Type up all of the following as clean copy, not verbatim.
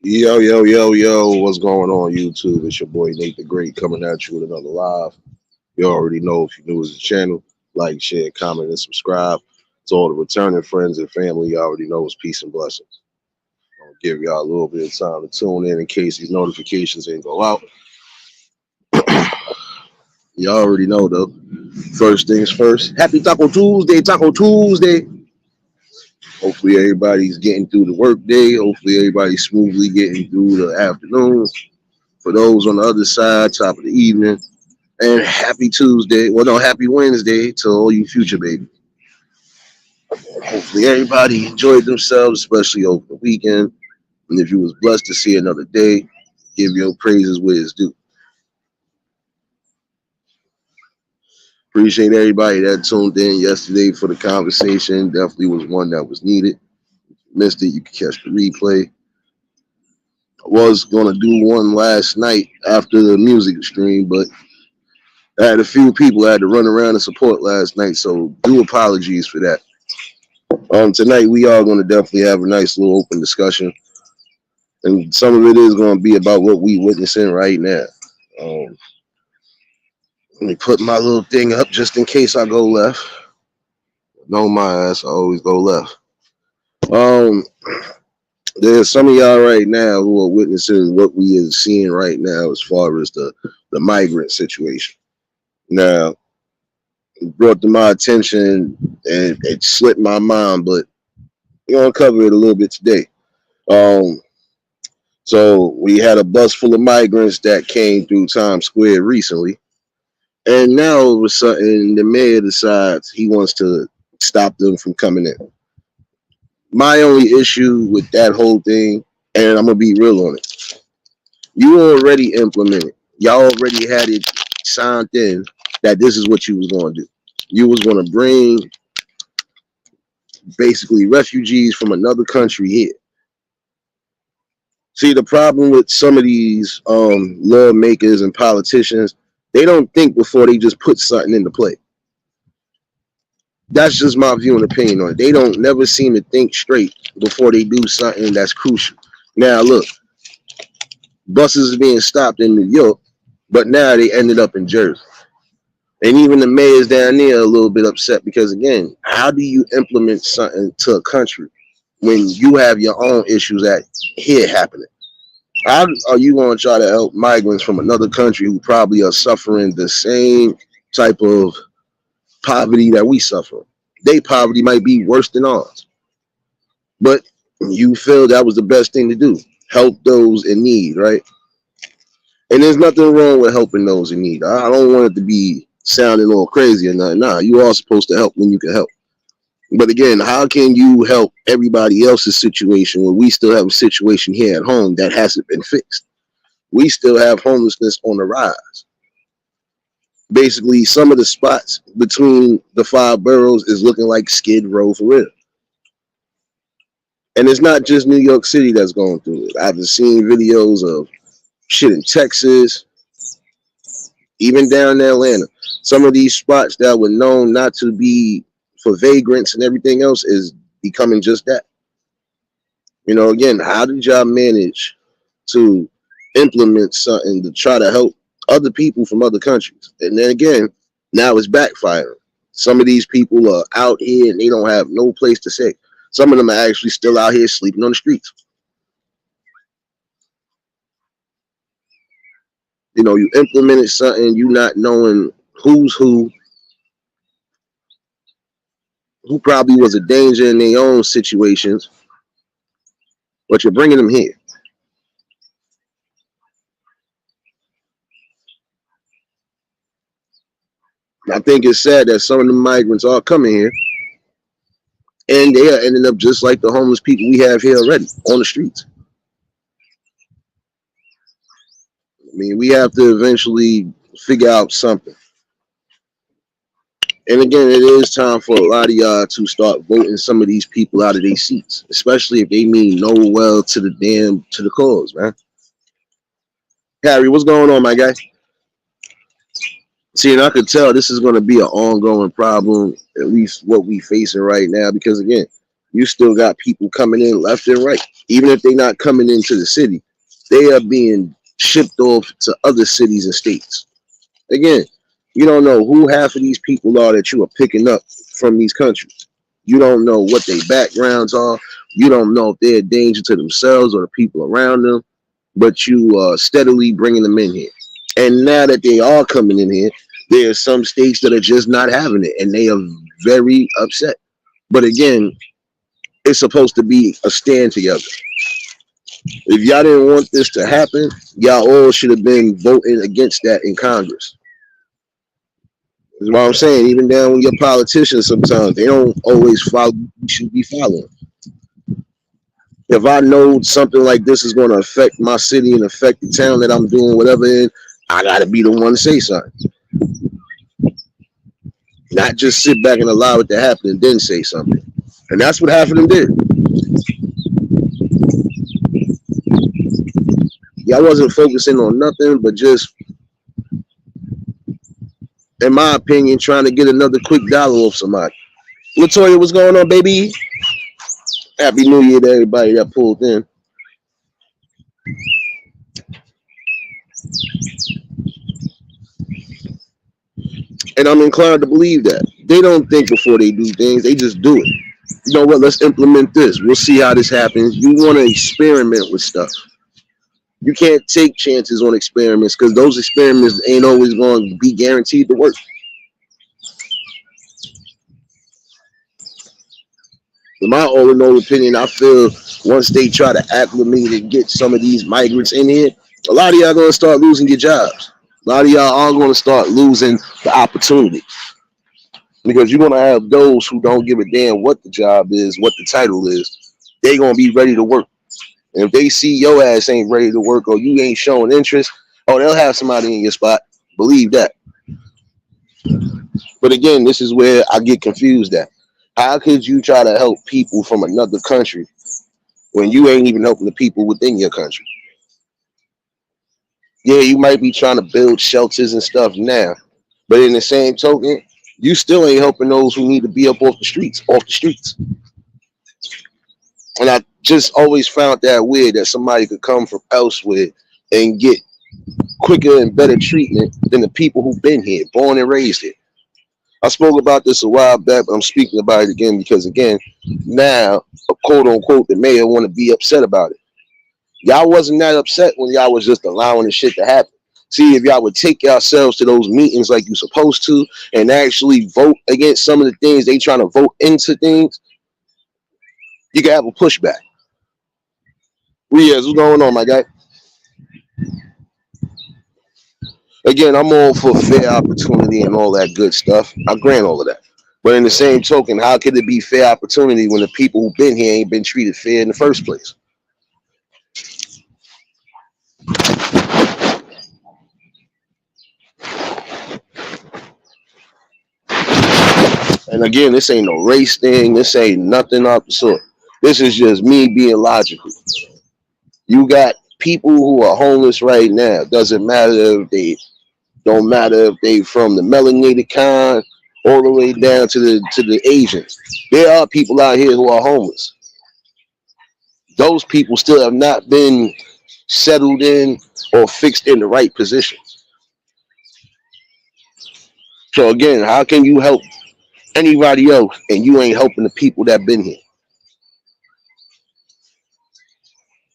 Yo, yo, yo, yo, what's going on, YouTube? It's your boy Nate the Great coming at you with another live. You already know if you're new to the channel, like, share, comment, and subscribe. To all the returning friends and family, you already know it's peace and blessings. I'll give y'all a little bit of time to tune in case these notifications ain't go out. You already know, though. First things first, happy Taco Tuesday, Taco Tuesday. Hopefully everybody's getting through the work day. Hopefully everybody's smoothly getting through the afternoon. For those on the other side, top of the evening. And happy Tuesday. Well, no, happy Wednesday to all you future babies. Hopefully everybody enjoyed themselves, especially over the weekend. And if you was blessed to see another day, give your praises where it's due. Appreciate everybody that tuned in yesterday for the conversation. Definitely was one that was needed. Missed it, you can catch the replay. I was gonna do one last night after the music stream, but I had a few people I had to run around and support last night, so do apologies for that. Tonight we are going to definitely have a nice little open discussion, and some of it is going to be about what we witnessing right now. Um, Let me put my little thing up just in case I go left. Know my ass, I always go left. Um, there's some of y'all right now who are witnessing what we are seeing right now as far as the migrant situation. Now, it brought to my attention and it slipped my mind, but we're gonna cover it a little bit today. Um, so we had a bus full of migrants that came through Times Square recently, and now all of a sudden the mayor decides he wants to stop them from coming in. My only issue with that whole thing, and I'm gonna be real on it, you already implemented, y'all already had it signed in that this is what you was gonna do. You was gonna bring basically refugees from another country here. See, the problem with some of these lawmakers and politicians, they don't think before they just put something into play. That's just my view and opinion on it. They don't never seem to think straight before they do something that's crucial. Now, look, buses are being stopped in New York, but now they ended up in Jersey. And even the mayors down there are a little bit upset because, again, how do you implement something to a country when you have your own issues that here happening? How are you going to try to help migrants from another country who probably are suffering the same type of poverty that we suffer? Their poverty might be worse than ours, but you feel that was the best thing to do. Help those in need, right? And there's nothing wrong with helping those in need. I don't want it to be sounding all crazy or nothing. Nah, you are supposed to help when you can help. But again, how can you help everybody else's situation when we still have a situation here at home that hasn't been fixed? We still have homelessness on the rise. Basically, some of the spots between the five boroughs is looking like Skid Row for real. And it's not just New York City that's going through it. I've seen videos of shit in Texas, even down in Atlanta. Some of these spots that were known not to be for vagrants and everything else is becoming just that. You know, again, how did y'all manage to implement something to try to help other people from other countries? And then again, now it's backfiring. Some of these people are out here and they don't have no place to stay. Some of them are actually still out here sleeping on the streets. You know, you implemented something, you not knowing who's who probably was a danger in their own situations, but you're bringing them here. I think it's sad that some of the migrants are coming here and they are ending up just like the homeless people we have here already on the streets. I mean, we have to eventually figure out something. And again, it is time for a lot of y'all to start voting some of these people out of their seats, especially if they mean no well to the cause, man. Harry, what's going on, my guy? See, and I could tell this is going to be an ongoing problem, at least what we facing right now, because again, You still got people coming in left and right. Even if they're not coming into the city, they are being shipped off to other cities and states. Again, you don't know who half of these people are that you are picking up from these countries. You don't know what their backgrounds are. You don't know if they're a danger to themselves or the people around them, but you are steadily bringing them in here. And now that they are coming in here, there are some states that are just not having it, and they are very upset. But again, it's supposed to be a stand together. If y'all didn't want this to happen, y'all all should have been voting against that in Congress. That's what I'm saying. Even down when your politicians sometimes they don't always follow what you should be following. If I know something like this is going to affect my city and affect the town that I'm doing whatever in, I got to be the one to say something. Not just sit back and allow it to happen and then say something. And that's what half of them did. Y'all wasn't focusing on nothing but just, in my opinion, trying to get another quick dollar off somebody. Latoya, what's going on, baby? Happy New Year to everybody that pulled in. And I'm inclined to believe that. They don't think before they do things, they just do it. You know what? Let's implement this. We'll see how this happens. You want to experiment with stuff. You can't take chances on experiments because those experiments ain't always going to be guaranteed to work. In my all in all opinion, I feel once they try to acclimate and get some of these migrants in here, a lot of y'all going to start losing your jobs. A lot of y'all are going to start losing the opportunity because you're going to have those who don't give a damn what the job is, what the title is. They going to be ready to work. And if they see your ass ain't ready to work or you ain't showing interest, oh, they'll have somebody in your spot. Believe that. But again, this is where I get confused at. How could you try to help people from another country when you ain't even helping the people within your country? Yeah, you might be trying to build shelters and stuff now, but in the same token, you still ain't helping those who need to be up off the streets. And I just always found that weird that somebody could come from elsewhere and get quicker and better treatment than the people who've been here, born and raised here. I spoke about this a while back, but I'm speaking about it again because, again, now, quote unquote, the mayor want to be upset about it. Y'all wasn't that upset when y'all was just allowing the shit to happen. See, if y'all would take yourselves to those meetings like you're supposed to and actually vote against some of the things they trying to vote into things, you can have a pushback. Riaz, what's going on, my guy? Again, I'm all for fair opportunity and all that good stuff. I grant all of that. But in the same token, how could it be fair opportunity when the people who've been here ain't been treated fair in the first place? And again, this ain't no race thing. This ain't nothing of the sort. This is just me being logical. You got people who are homeless right now. Doesn't matter if they don't matter if they from the melanated kind all the way down to the Asians. There are people out here who are homeless. Those people still have not been settled in or fixed in the right position. So again, how can you help anybody else and you ain't helping the people that been here?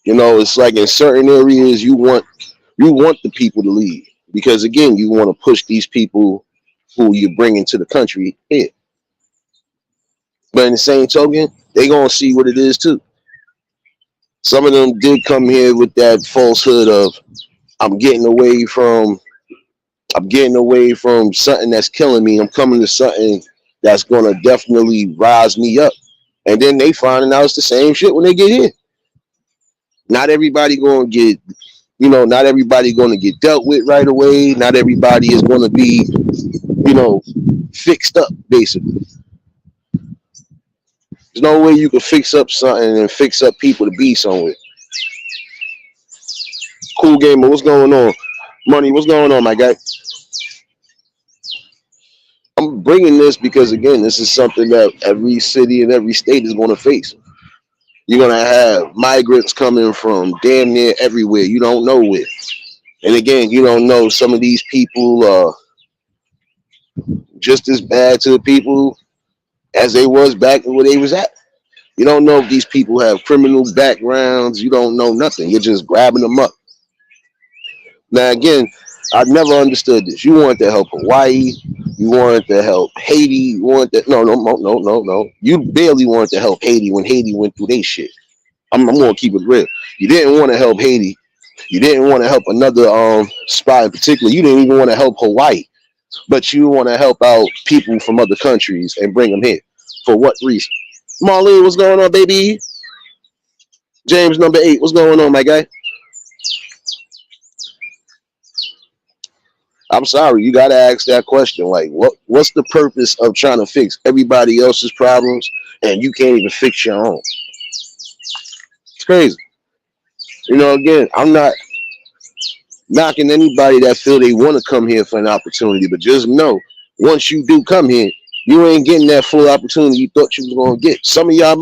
You know, it's like in certain areas you want the people to leave because again, you want to push these people who you bring into the country here. But in the same token, they gonna see what it is too. Some of them did come here with that falsehood of I'm getting away from something that's killing me. I'm coming to something that's gonna definitely rise me up. And then they finding out it's the same shit when they get here. Not everybody gonna get, not everybody gonna get dealt with right away. Not everybody is gonna be, fixed up basically. There's no way you can fix up something and fix up people to be somewhere. Cool gamer, what's going on? Money, what's going on, my guy? I'm bringing this because again, this is something that every city and every state is going to face. You're going to have migrants coming from damn near everywhere. You don't know where. And again, you don't know some of these people are just as bad to the people as they was back where they was at. You don't know if these people have criminal backgrounds. You don't know nothing. You're just grabbing them up. Now, again, I never understood this. You wanted to help Hawaii. You wanted to help Haiti. You wanted to, no. You barely wanted to help Haiti when Haiti went through their shit. I'm going to keep it real. You didn't want to help Haiti. You didn't want to help another spot in particular. You didn't even want to help Hawaii. But you want to help out people from other countries and bring them here. For what reason? Marlene, what's going on, baby? James, number 8, what's going on, my guy? I'm sorry, you gotta ask that question. Like, what's the purpose of trying to fix everybody else's problems and you can't even fix your own? It's crazy. You know, again, I'm not knocking anybody that feel they want to come here for an opportunity, but just know, once you do come here, you ain't getting that full opportunity you thought you was gonna get. Some of y'all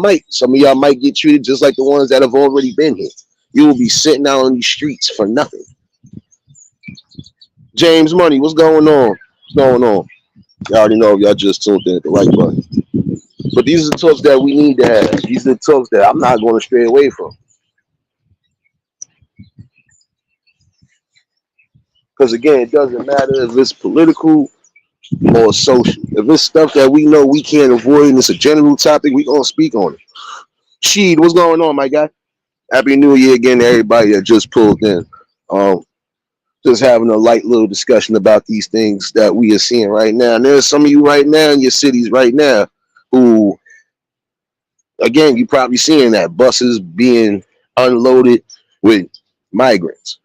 might get treated just like the ones that have already been here. You will be sitting out on these streets for nothing. James Money, what's going on? What's going on? Y'all already know if y'all just tuned in at the right button. But these are the talks that we need to have. These are the talks that I'm not going to stray away from. Because again, it doesn't matter if it's political or social. If it's stuff that we know we can't avoid and it's a general topic, we gonna speak on it. Sheed, what's going on, my guy? Happy New Year again to everybody that just pulled in. Um, just having a light little discussion about these things that we are seeing right now. And there's some of you right now in your cities right now who, again, you probably seeing that buses being unloaded with migrants.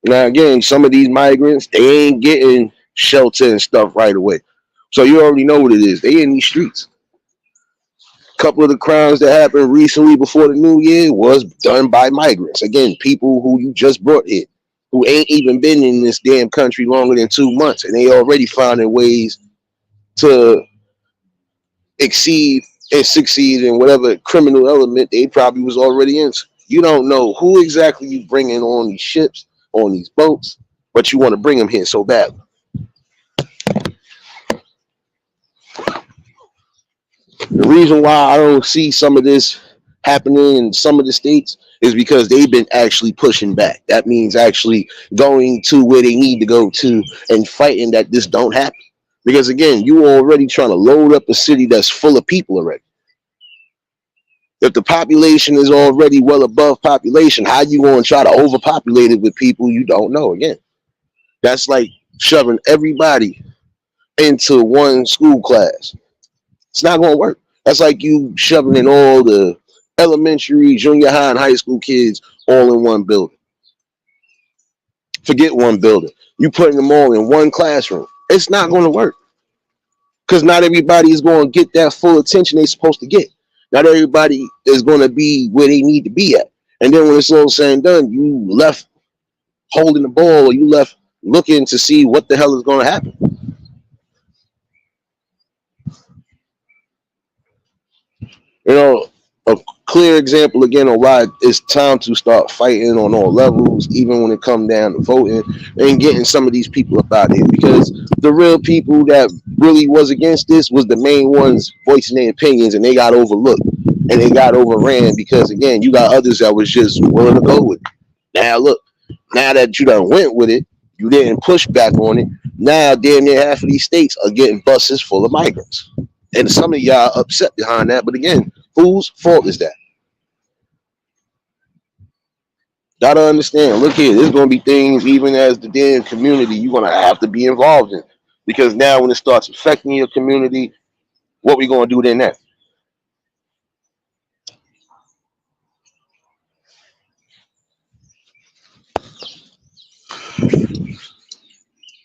Now, again, some of these migrants, they ain't getting shelter and stuff right away. So you already know what it is. They in these streets. A couple of the crimes that happened recently before the new year was done by migrants. Again, people who you just brought here, who ain't even been in this damn country longer than 2 months, and they already finding ways to exceed and succeed in whatever criminal element they probably was already into. You don't know who exactly you bringing on these ships, on these boats, but you want to bring them here so badly. The reason why I don't see some of this happening in some of the states is because they've been actually pushing back. That means actually going to where they need to go to and fighting that this don't happen. Because again, you already trying to load up a city that's full of people already. If the population is already well above population, how you going to try to overpopulate it with people you don't know? Again, that's like shoving everybody into one school class. It's not going to work. That's like you shoving in all the elementary, junior high, and high school kids all in one building. Forget one building. You putting them all in one classroom. It's not going to work because not everybody is going to get that full attention they're supposed to get. Not everybody is going to be where they need to be at. And then when it's all said and done, you left holding the ball or you left looking to see what the hell is going to happen. You know, a clear example again on why it's time to start fighting on all levels, even when it comes down to voting and getting some of these people up out of here. Because the real people that really was against this was the main ones voicing their opinions, and they got overlooked and they got overran because again, you got others that was just willing to go with it. Now look, now that you done went with it, you didn't push back on it. Now damn near half of these states are getting buses full of migrants. And some of y'all upset behind that. But again, whose fault is that? Gotta understand. Look here, there's gonna be things even as the damn community you're gonna have to be involved in. Because now when it starts affecting your community, what we gonna do then next?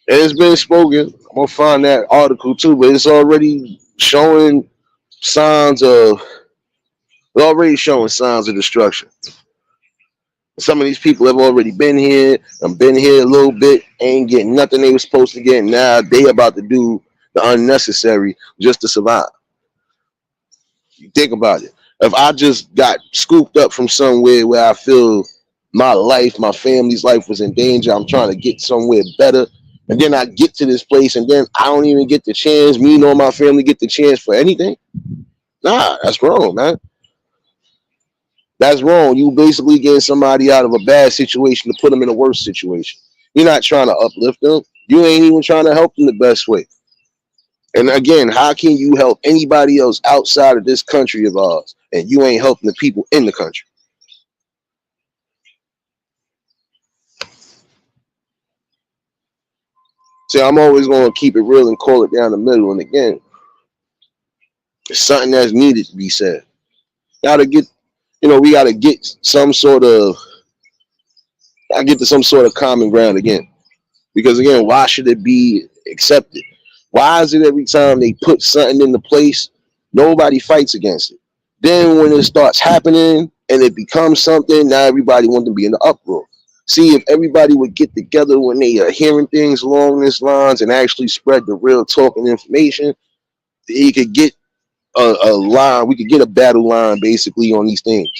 It's been spoken. I'm gonna find that article too, but it's already showing signs of destruction. Some of these people have already been here and been here a little bit, ain't getting nothing they were supposed to get. Now they about to do the unnecessary just to survive. You think about it. If I just got scooped up from somewhere where I feel my life, my family's life was in danger, I'm trying to get somewhere better, and then I get to this place and then I don't even get the chance, me nor my family get the chance for anything. Nah, that's wrong, man. That's wrong. You basically getting somebody out of a bad situation to put them in a worse situation. You're not trying to uplift them. You ain't even trying to help them the best way. And again, how can you help anybody else outside of this country of ours and you ain't helping the people in the country? See, I'm always going to keep it real and call it down the middle. And again, it's something that's needed to be said. Gotta get, we gotta get some sort of, I get to some sort of common ground again. Because again, why should it be accepted? Why is it every time they put something into place, nobody fights against it? Then when it starts happening and it becomes something, now everybody wants to be in the uproar. See, if everybody would get together when they are hearing things along these lines and actually spread the real talk and information, you could get a line. We could get a battle line basically on these things.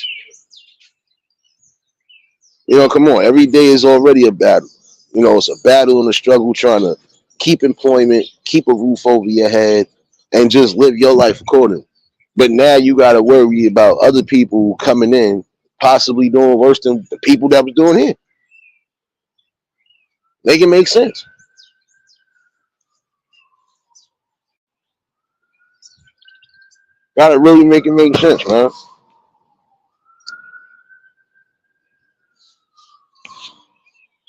Come on. Every day is already a battle. It's a battle and a struggle trying to keep employment, keep a roof over your head, and just live your life accordingly. But now you got to worry about other people coming in, possibly doing worse than the people that was doing here. Make it make sense. Got to really make it make sense, man.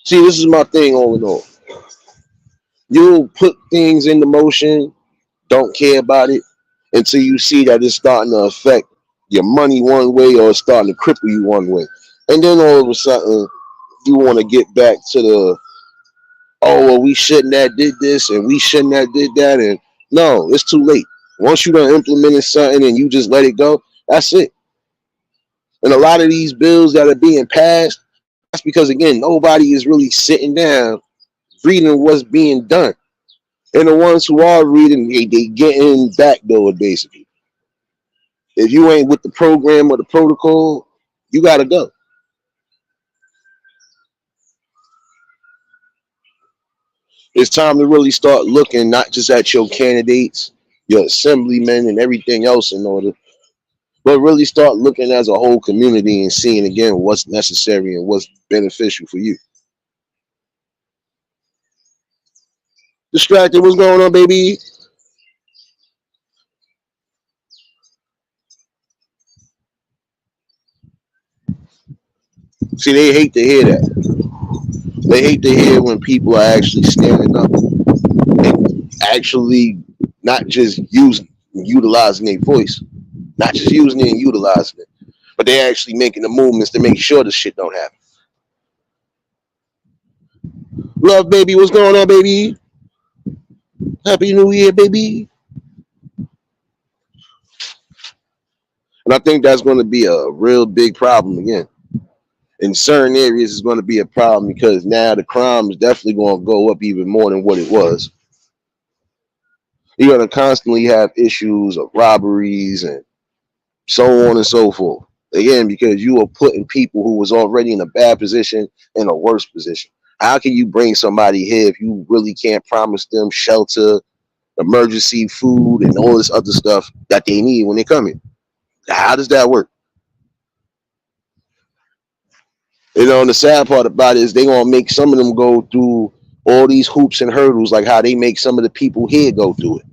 See, this is my thing all in all. You'll put things into motion, don't care about it until you see that it's starting to affect your money one way or it's starting to cripple you one way. And then all of a sudden, you want to get back to the, oh, well, we shouldn't have did this and we shouldn't have did that. And no, it's too late. Once you done implemented something and you just let it go, that's it. And a lot of these bills that are being passed, that's because, again, nobody is really sitting down reading what's being done. And the ones who are reading, they getting backdoored basically. If you ain't with the program or the protocol, you gotta go. It's time to really start looking not just at your candidates, your assemblymen, and everything else in order, but really start looking as a whole community and seeing again what's necessary and what's beneficial for you. Distracted, what's going on, baby? See, they hate to hear that. They hate to hear when people are actually standing up and actually not just using, utilizing their voice, not just using it and utilizing it, but they're actually making the movements to make sure the shit don't happen. Love, baby, what's going on, baby? Happy New Year, baby. And I think that's going to be a real big problem again. In certain areas, it's going to be a problem because now the crime is definitely going to go up even more than what it was. You're going to constantly have issues of robberies and so on and so forth. Again, because you are putting people who was already in a bad position in a worse position. How can you bring somebody here if you really can't promise them shelter, emergency food, and all this other stuff that they need when they come here? How does that work? And the sad part about it is they gonna make some of them go through all these hoops and hurdles, like how they make some of the people here go through it.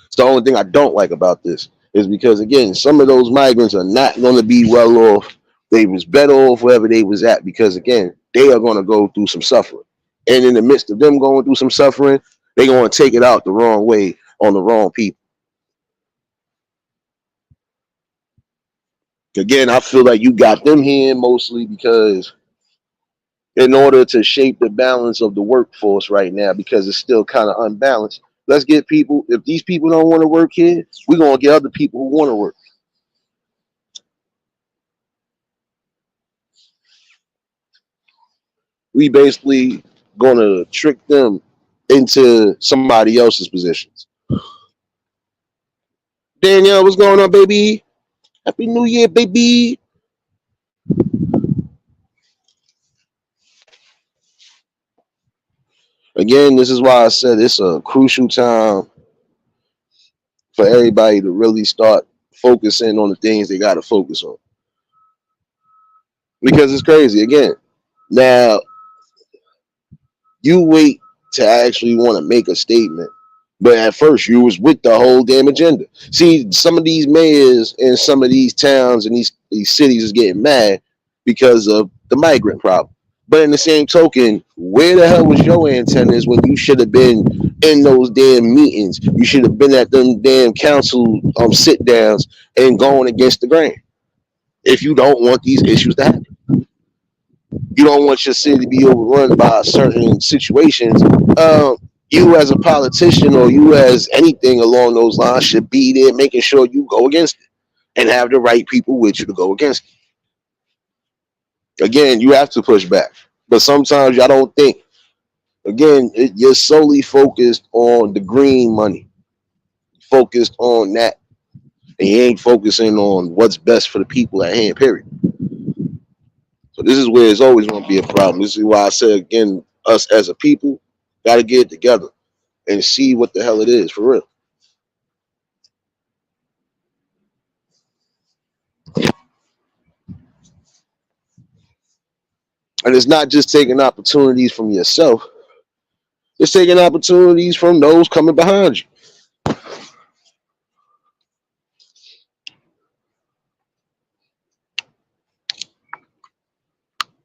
It's the only thing I don't like about this is because again, some of those migrants are not gonna be well off. They was better off wherever they was at because again, they are gonna go through some suffering. And in the midst of them going through some suffering, they're gonna take it out the wrong way on the wrong people. Again, I feel like you got them here mostly because in order to shape the balance of the workforce right now because it's still kind of unbalanced. Let's get people, if these people don't want to work here, we're going to get other people who want to work. We basically going to trick them into somebody else's positions. Danielle, what's going on, baby? Happy New Year, baby. Again, this is why I said it's a crucial time for everybody to really start focusing on the things they got to focus on. Because it's crazy. Again, now you wait to actually want to make a statement, but at first you was with the whole damn agenda. See, some of these mayors in some of these towns and these cities is getting mad because of the migrant problem. But in the same token, where the hell was your antennas when you should have been in those damn meetings? You should have been at them damn council sit downs and going against the grain. If you don't want these issues to happen, you don't want your city to be overrun by certain situations. You as a politician or you as anything along those lines should be there making sure you go against it and have the right people with you to go against it. Again, you have to push back, but sometimes y'all don't think. Again, you're solely focused on the green money, focused on that, and you ain't focusing on what's best for the people at hand. Period. So this is where it's always going to be a problem. This is why I said again, us as a people got to get it together and see what the hell it is for real. And it's not just taking opportunities from yourself; it's taking opportunities from those coming behind you.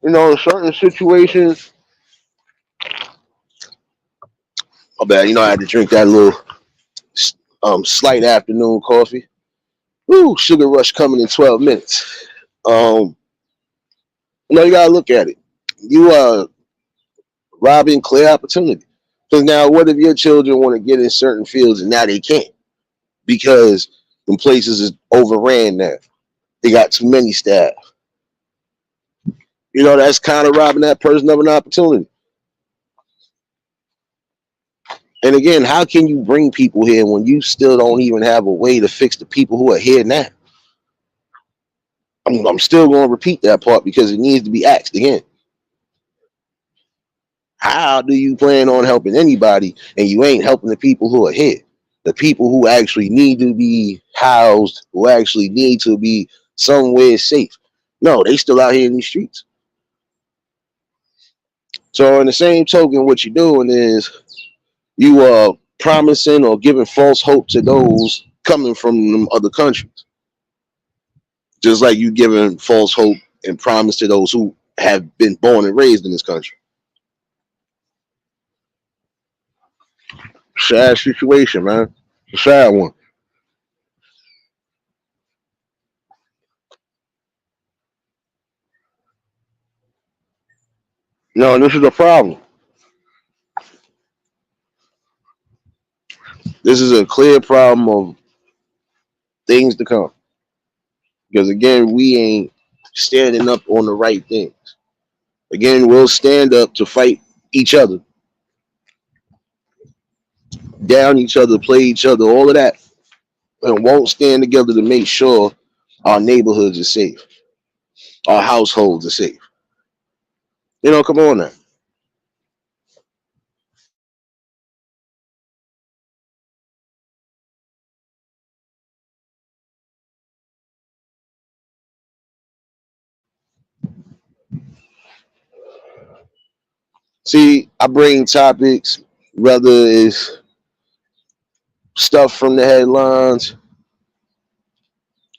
You know, in certain situations, oh bad, I had to drink that little slight afternoon coffee. Woo, sugar rush coming in 12 minutes. Um, you gotta look at it. You are robbing clear opportunity. Because now, what if your children want to get in certain fields and now they can't because the places is overran now? They got too many staff. That's kind of robbing that person of an opportunity. And again, how can you bring people here when you still don't even have a way to fix the people who are here now? I'm still going to repeat that part because it needs to be asked again. How do you plan on helping anybody and you ain't helping the people who are here? The people who actually need to be housed, who actually need to be somewhere safe. No, they still out here in these streets. So in the same token, what you're doing is you are promising or giving false hope to those coming from them other countries. Just like you giving false hope and promise to those who have been born and raised in this country. Sad situation, man. It's a sad one. No, this is a problem. This is a clear problem of things to come. Because again, we ain't standing up on the right things. Again, we'll stand up to fight each other, down each other, play each other, all of that, and won't stand together to make sure our neighborhoods are safe, our households are safe. Come on now. See, I bring topics, whether it's stuff from the headlines,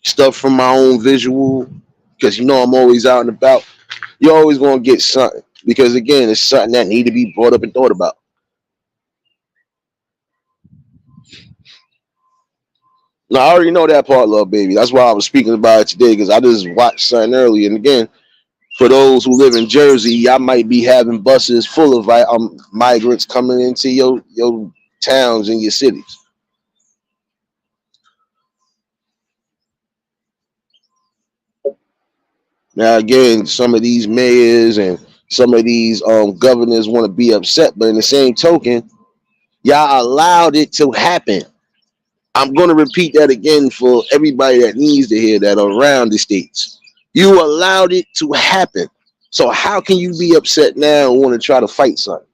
stuff from my own visual, because I'm always out and about. You're always gonna get something because again, it's something that need to be brought up and thought about. Now I already know that part, love baby. That's why I was speaking about it today because I just watched something earlier. And again, for those who live in Jersey, I might be having buses full of migrants coming into your towns and your cities. Now again, some of these mayors and some of these governors want to be upset, but in the same token, y'all allowed it to happen. I'm going to repeat that again for everybody that needs to hear that around the states. You allowed it to happen. So how can you be upset now and want to try to fight something?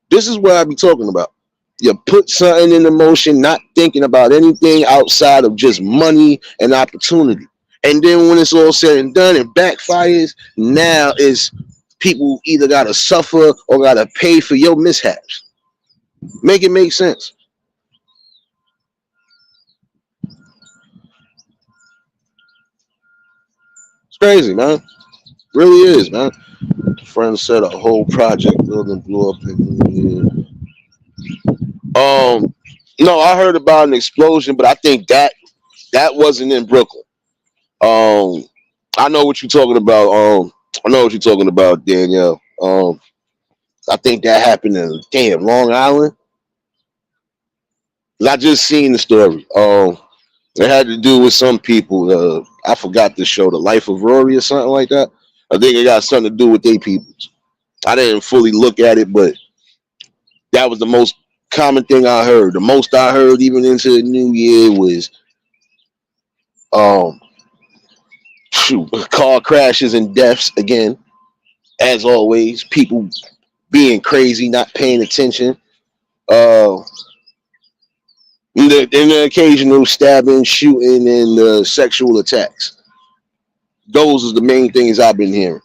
This is what I be talking about. You put something in motion, not thinking about anything outside of just money and opportunity. And then when it's all said and done, it backfires. Now is people either gotta suffer or gotta pay for your mishaps. Make it make sense. It's crazy, man. Really is, man. Friend said a whole project building blew up. No, I heard about an explosion, but I think that wasn't in Brooklyn. Um, I know what you're talking about. I know what you're talking about, Danielle. I think that happened in damn Long Island. I just seen the story. It had to do with some people. I forgot the show, The Life of Rory or something like that. I think it got something to do with they people. I didn't fully look at it, but that was the most common thing I heard. The most I heard, even into the new year, was um, car crashes and deaths again. As always, people being crazy, not paying attention. Uh, the occasional stabbing, shooting, and sexual attacks. Those are the main things I've been hearing.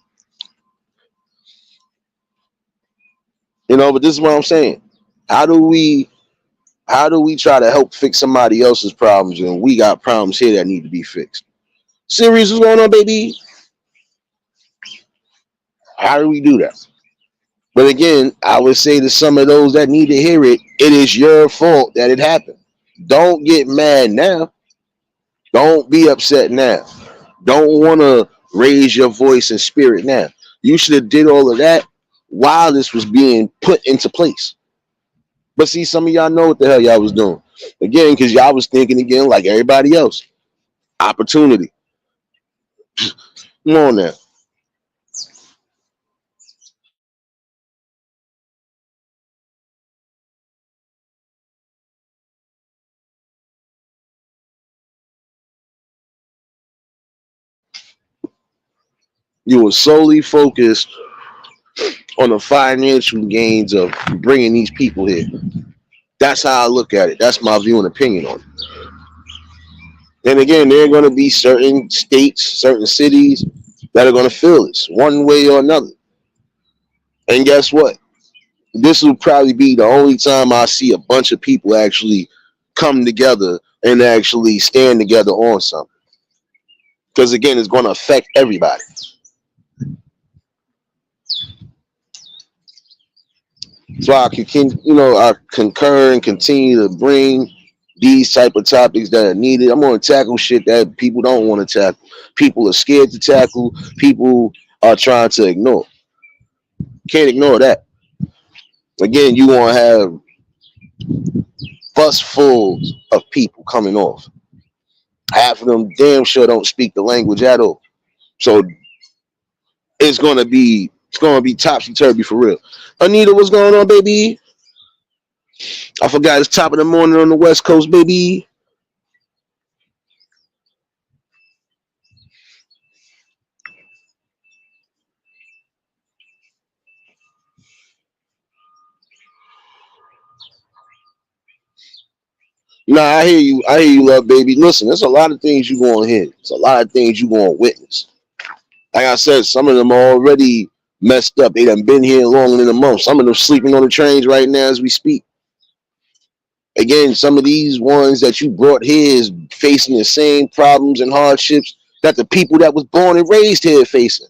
But this is what I'm saying. How do we how do we try to help fix somebody else's problems and we got problems here that need to be fixed? Serious, what's going on, baby? How do we do that? But again, I would say to some of those that need to hear it, it is your fault that it happened. Don't get mad now. Don't be upset now. Don't want to raise your voice and spirit now. You should have did all of that while this was being put into place. But see, some of y'all know what the hell y'all was doing. Again, because y'all was thinking again like everybody else. Opportunity. Come on now. You were solely focused on the financial gains of bringing these people here. That's how I look at it. That's my view and opinion on it. And again, there are going to be certain states, certain cities that are going to feel this one way or another. And guess what? This will probably be the only time I see a bunch of people actually come together and actually stand together on something. Because again, it's going to affect everybody. So I concur and continue to bring these type of topics that are needed. I'm going to tackle shit that people don't want to tackle. People are scared to tackle. People are trying to ignore. Can't ignore that. Again, you want to have bus full of people coming off. Half of them damn sure don't speak the language at all. So it's gonna be topsy turvy for real. Anita, what's going on, baby? I forgot it's top of the morning on the West Coast, baby. Nah, I hear you. I hear you, love, baby. Listen, there's a lot of things you gonna hear. It's a lot of things you gonna witness. Like I said, some of them are already messed up. They done been here longer than a month. Some of them sleeping on the trains right now as we speak. Again, some of these ones that you brought here is facing the same problems and hardships that the people that was born and raised here facing.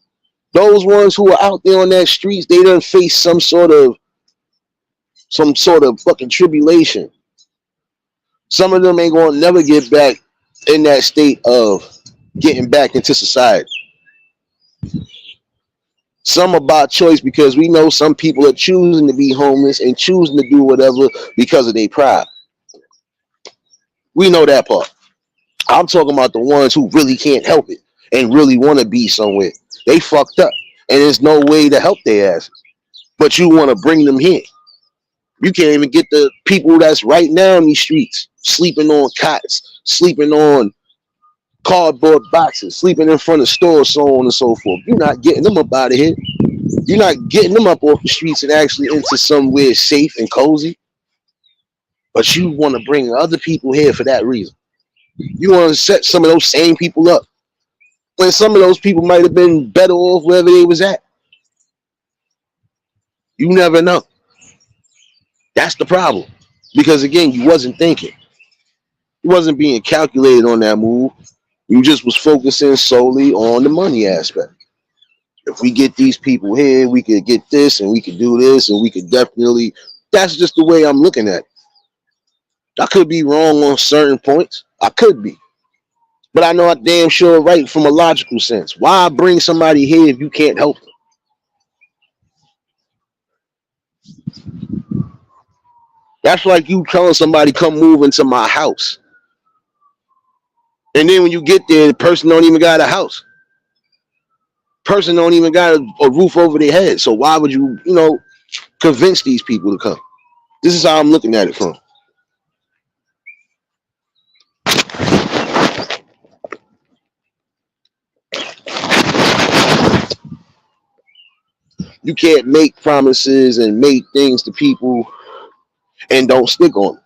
Those ones who are out there on that streets, they done face some sort of fucking tribulation. Some of them ain't gonna never get back in that state of getting back into society. Some are by choice because we know some people are choosing to be homeless and choosing to do whatever because of their pride. We know that part. I'm talking about the ones who really can't help it and really want to be somewhere. They fucked up. and there's no way to help their asses. But you want to bring them here. You can't even get the people that's right now in these streets, sleeping on cots, sleeping on cardboard boxes, sleeping in front of stores, so on and so forth. You're not getting them up out of here. You're not getting them up off the streets and actually into somewhere safe and cozy. But you want to bring other people here for that reason. You want to set some of those same people up when some of those people might have been better off wherever they was at. You never know. That's the problem. Because again, you wasn't thinking. You wasn't being calculated on that move. You just was focusing solely on the money aspect. If we get these people here, we could get this and we could do this and we could definitely. That's just the way I'm looking at it. I could be wrong on certain points. I could be. But I know I damn sure right from a logical sense. Why bring somebody here if you can't help them? That's like you telling somebody come move into my house. And then when you get there, the person don't even got a house. Person don't even got a roof over their head. So why would you, convince these people to come? This is how I'm looking at it from. You can't make promises and make things to people and don't stick on them.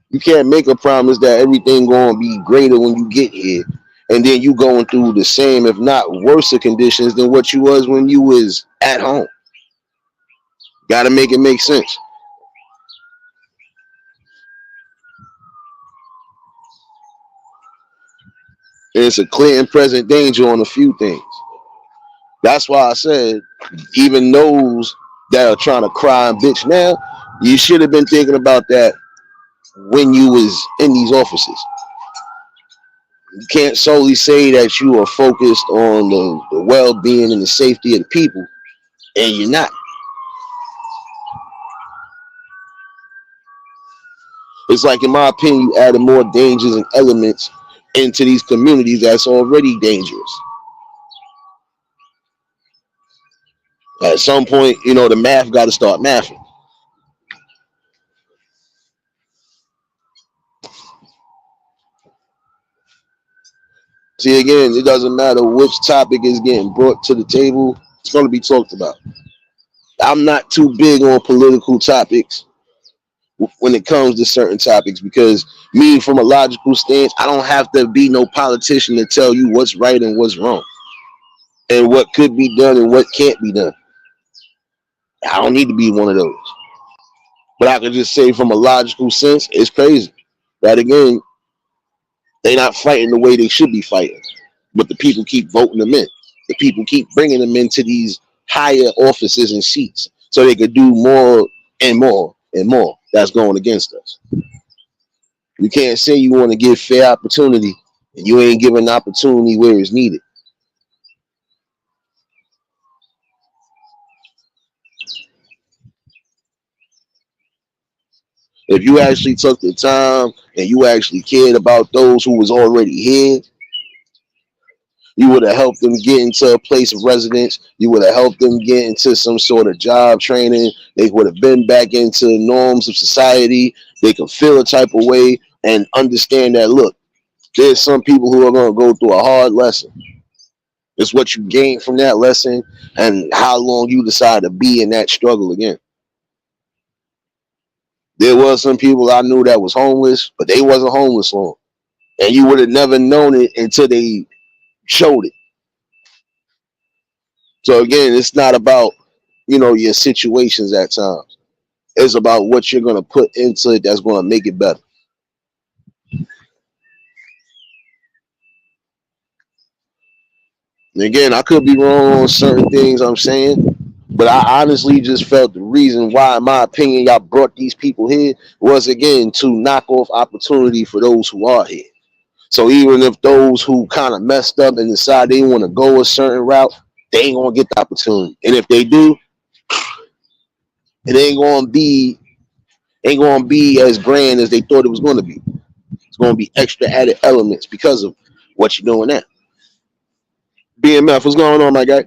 You can't make a promise that everything gonna be greater when you get here, and then you going through the same, if not worse, conditions than what you was when you was at home. Got to make it make sense. And it's a clear and present danger on a few things. That's why I said, even those that are trying to cry and bitch now, you should have been thinking about that when you was in these offices. You can't solely say that you are focused on the well-being and the safety of the people, and you're not. It's like, in my opinion, you added more dangers and elements into these communities that's already dangerous. At some point, the math got to start mathing. See, again, it doesn't matter which topic is getting brought to the table, it's going to be talked about. I'm not too big on political topics when it comes to certain topics because me, from a logical stance, I don't have to be no politician to tell you what's right and what's wrong and what could be done and what can't be done. I don't need to be one of those. But I could just say from a logical sense, it's crazy. That again, they're not fighting the way they should be fighting. But the people keep voting them in. The people keep bringing them into these higher offices and seats so they could do more and more and more. That's going against us. You can't say you want to give fair opportunity and you ain't giving opportunity where it's needed. If you actually took the time and you actually cared about those who was already here, you would have helped them get into a place of residence. You would have helped them get into some sort of job training. They would have been back into the norms of society. They could feel a type of way and understand that, look, there's some people who are going to go through a hard lesson. It's what you gain from that lesson and how long you decide to be in that struggle again. There was some people I knew that was homeless, but they wasn't homeless long. And you would have never known it until they showed it. So again, it's not about, your situations at times. It's about what you're going to put into it that's going to make it better. And again, I could be wrong on certain things I'm saying, but I honestly just felt the reason why, in my opinion, y'all brought these people here was, again, to knock off opportunity for those who are here. So even if those who kind of messed up and decide they want to go a certain route, they ain't going to get the opportunity. And if they do, it ain't going to be as grand as they thought it was going to be. It's going to be extra added elements because of what you're doing now. BMF, what's going on, my guy?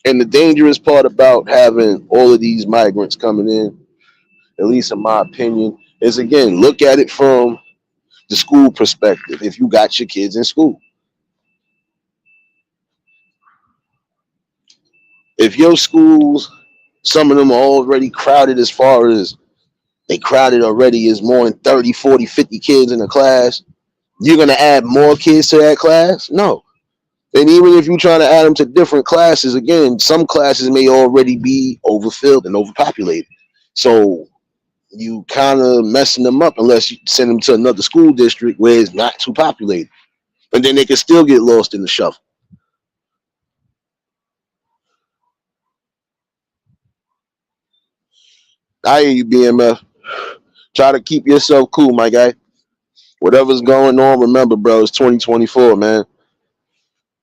And the dangerous part about having all of these migrants coming in, at least in my opinion, is again, look at it from the school perspective. If you got your kids in school, if your schools, some of them are already crowded as far as they crowded already is more than 30, 40, 50 kids in a class, you're going to add more kids to that class? No. And even if you're trying to add them to different classes, again, some classes may already be overfilled and overpopulated. So you kind of messing them up unless you send them to another school district where it's not too populated. And then they can still get lost in the shuffle. I hear you, BMF. Try to keep yourself cool, my guy. Whatever's going on, remember, bro, it's 2024, man.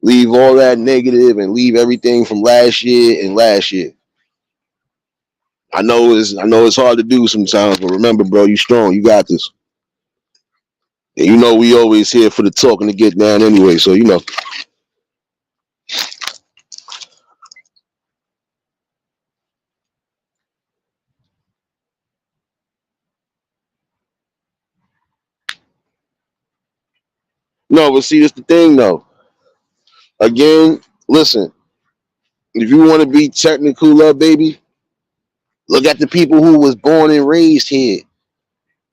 Leave all that negative and leave everything from last year and last year. I know it's hard to do sometimes, but remember, bro, you strong. You got this. And you know we always here for the talking to get down anyway. So you know. No, but see, that's the thing though. Again, listen, if you want to be technical, love baby, look at the people who was born and raised here,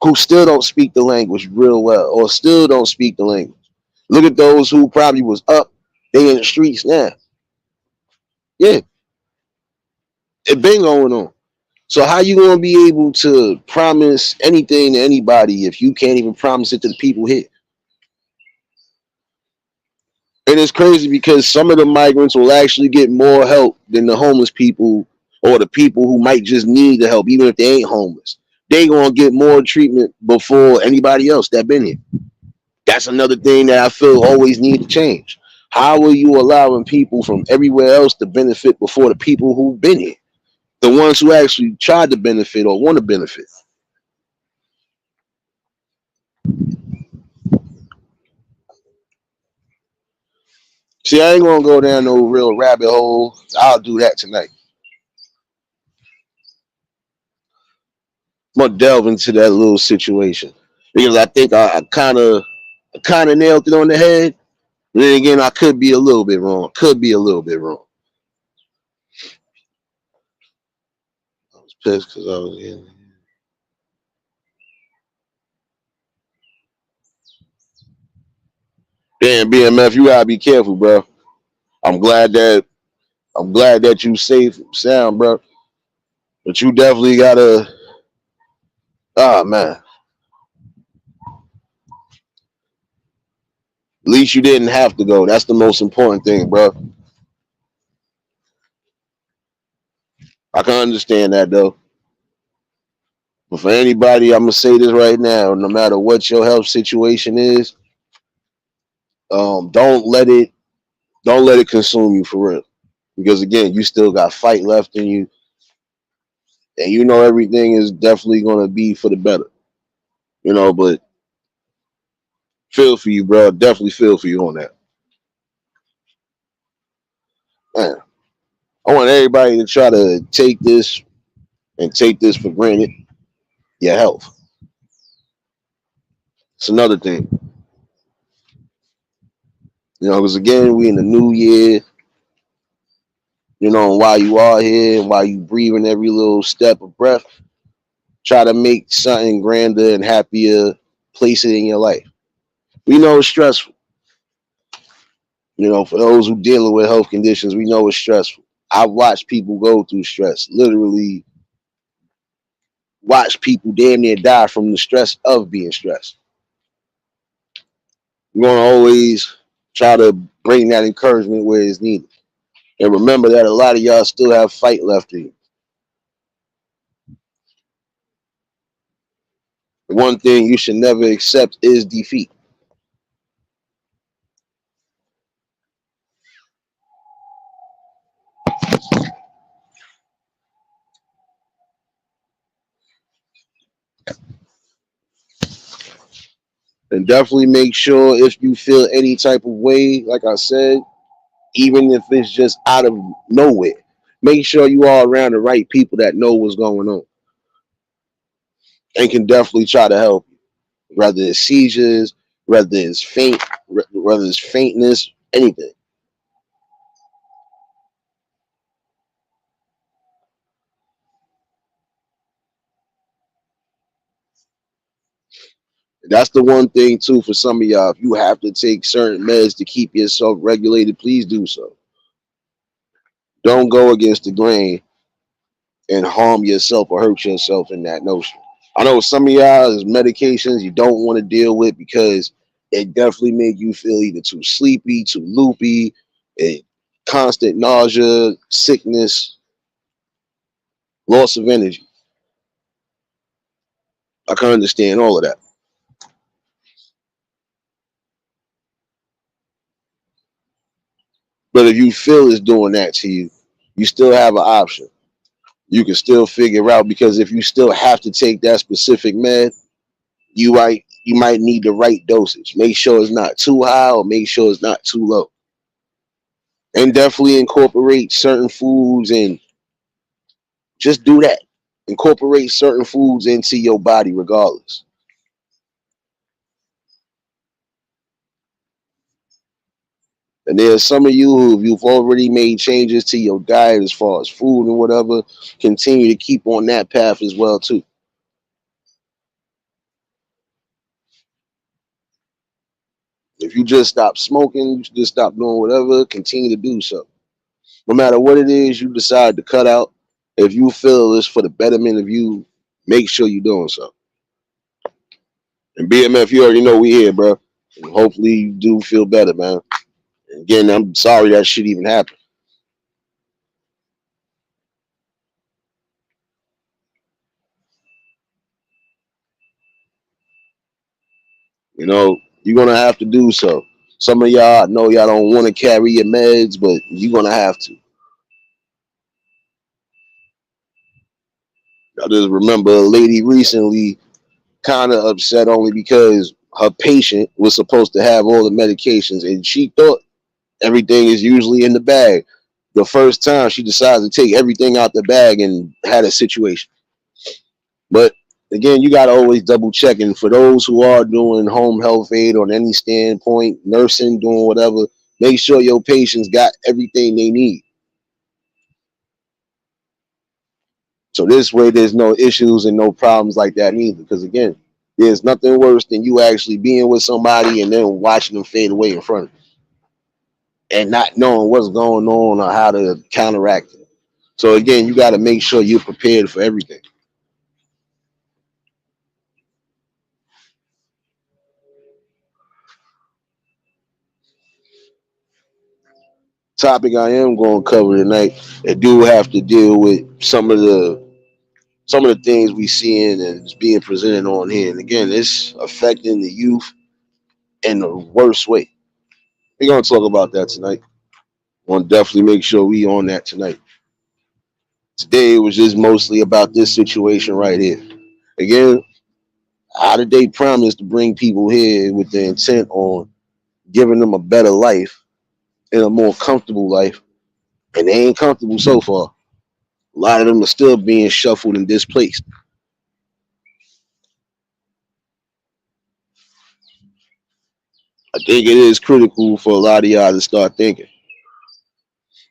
who still don't speak the language real well, or still don't speak the language. Look at those who probably was up, they in the streets now. Yeah, it been going on. So how you gonna be able to promise anything to anybody if you can't even promise it to the people here? And it's crazy because some of the migrants will actually get more help than the homeless people or the people who might just need the help, even if they ain't homeless. They gonna get more treatment before anybody else that been here. That's another thing that I feel always need to change. How are you allowing people from everywhere else to benefit before the people who've been here? The ones who actually tried to benefit or want to benefit. See, I ain't gonna go down no real rabbit hole. I'll do that tonight. I'm gonna delve into that little situation because I think I kind of nailed it on the head. But then again, I could be a little bit wrong. Could be a little bit wrong. I was pissed because I was in. Damn, BMF, you gotta be careful, bro. I'm glad that I'm glad that you safe sound, bro. But you definitely gotta. Ah, man. At least you didn't have to go. That's the most important thing, bro. I can understand that though. But for anybody, I'm gonna say this right now. No matter what your health situation is, don't let it consume you for real. Because again, you still got fight left in you, and you know everything is definitely gonna be for the better. But feel for you, bro. Definitely feel for you on that. Man, I want everybody to try to take this for granted. Your health. It's another thing. Because again, we in the new year. And while you are here, and while you breathing every little step of breath, try to make something grander and happier. Place it in your life. We know it's stressful. For those who dealing with health conditions, we know it's stressful. I've watched people go through stress. Literally, watch people damn near die from the stress of being stressed. We're gonna always try to bring that encouragement where it's needed. And remember that a lot of y'all still have fight left in you. The one thing you should never accept is defeat. And definitely make sure if you feel any type of way, like I said, even if it's just out of nowhere, make sure you are around the right people that know what's going on and can definitely try to help you. Whether it's seizures, whether it's faintness, anything. That's the one thing too for some of y'all. If you have to take certain meds to keep yourself regulated, please do so. Don't go against the grain and harm yourself or hurt yourself in that notion. I know some of y'all is medications you don't want to deal with because it definitely make you feel either too sleepy, too loopy, a constant nausea, sickness, loss of energy. I can understand all of that. But if you feel it's doing that to you, you still have an option. You can still figure out because if you still have to take that specific med, you might need the right dosage. Make sure it's not too high or make sure it's not too low. And definitely incorporate certain foods and just do that. Incorporate certain foods into your body regardless. And there's some of you who, if you've already made changes to your diet as far as food and whatever, continue to keep on that path as well too. If you just stop smoking, you just stop doing whatever, continue to do so. No matter what it is you decide to cut out, if you feel it's for the betterment of you, make sure you're doing so. And BMF, you already know we here, bro. And hopefully you do feel better, man. And again, I'm sorry that shit even happened. You know, you're gonna have to do so. Some of y'all, I know y'all don't want to carry your meds, but you're gonna have to. I just remember a lady recently kind of upset only because her patient was supposed to have all the medications and she thought everything is usually in the bag. The first time she decided to take everything out the bag and had a situation. But again, you got to always double check. And for those who are doing home health aid on any standpoint, nursing, doing whatever, make sure your patients got everything they need. So this way, there's no issues and no problems like that either. Because again, there's nothing worse than you actually being with somebody and then watching them fade away in front of you and not knowing what's going on or how to counteract it. So again, you got to make sure you're prepared for everything. Topic I am going to cover tonight, I do have to deal with some of the things we seeing and it's being presented on here. And again, it's affecting the youth in the worst way. We're gonna talk about that tonight. Want to definitely make sure we on that tonight. Today it was just mostly about this situation right here. Again, how did they promise to bring people here with the intent on giving them a better life and a more comfortable life? And they ain't comfortable so far. A lot of them are still being shuffled and displaced. I think it is critical for a lot of y'all to start thinking.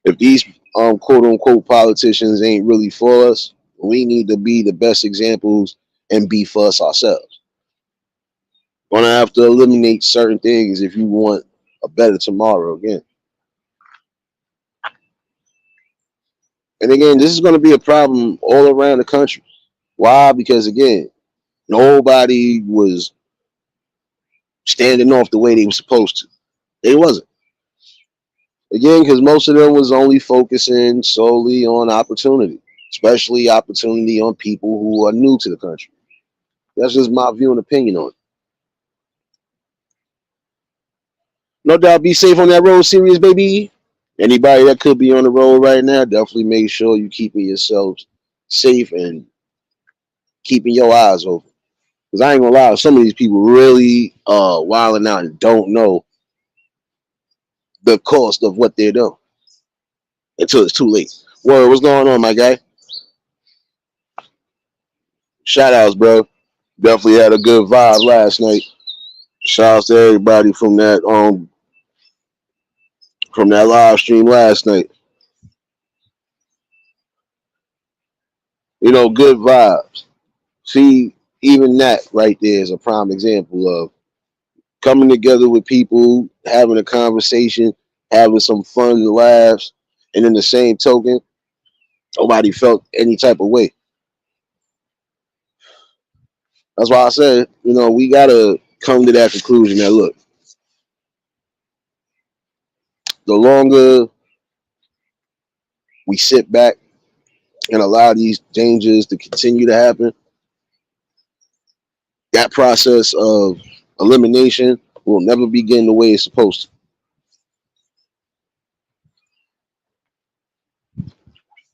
If these quote unquote politicians ain't really for us, we need to be the best examples and be for us ourselves. Gonna have to eliminate certain things if you want a better tomorrow again. And again, this is gonna be a problem all around the country. Why? Because again, nobody was standing off the way they were supposed to. They wasn't. Again, because most of them was only focusing solely on opportunity, especially opportunity on people who are new to the country. That's just my view and opinion on it. No doubt, be safe on that road, serious baby. Anybody that could be on the road right now, definitely make sure you keeping yourselves safe and keeping your eyes open. Because I ain't gonna lie, some of these people really wilding out and don't know the cost of what they're doing until it's too late. Word, what's going on, my guy? Shout outs, bro. Definitely had a good vibe last night. Shout outs to everybody from that live stream last night. You know, good vibes. See, even that right there is a prime example of coming together with people, having a conversation, having some fun and laughs, and in the same token, nobody felt any type of way. That's why I said, you know, we gotta come to that conclusion that look, the longer we sit back and allow these dangers to continue to happen, that process of elimination will never begin the way it's supposed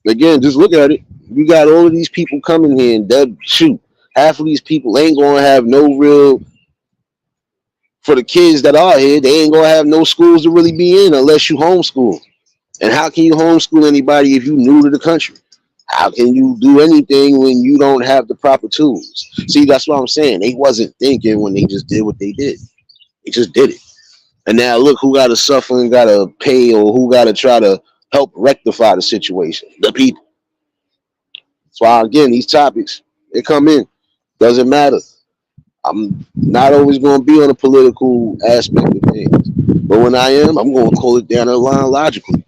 to. Again, just look at it. You got all of these people coming here and that shoot. Half of these people ain't gonna have no real for the kids that are here, they ain't gonna have no schools to really be in unless you homeschool. And how can you homeschool anybody if you new to the country? How can you do anything when you don't have the proper tools? See, that's what I'm saying. They wasn't thinking when they just did what they did. They just did it. And now look who got to suffer and got to pay or who got to try to help rectify the situation. The people. That's why, again, these topics, they come in. Doesn't matter. I'm not always going to be on a political aspect of things. But when I am, I'm going to call it down the line logically.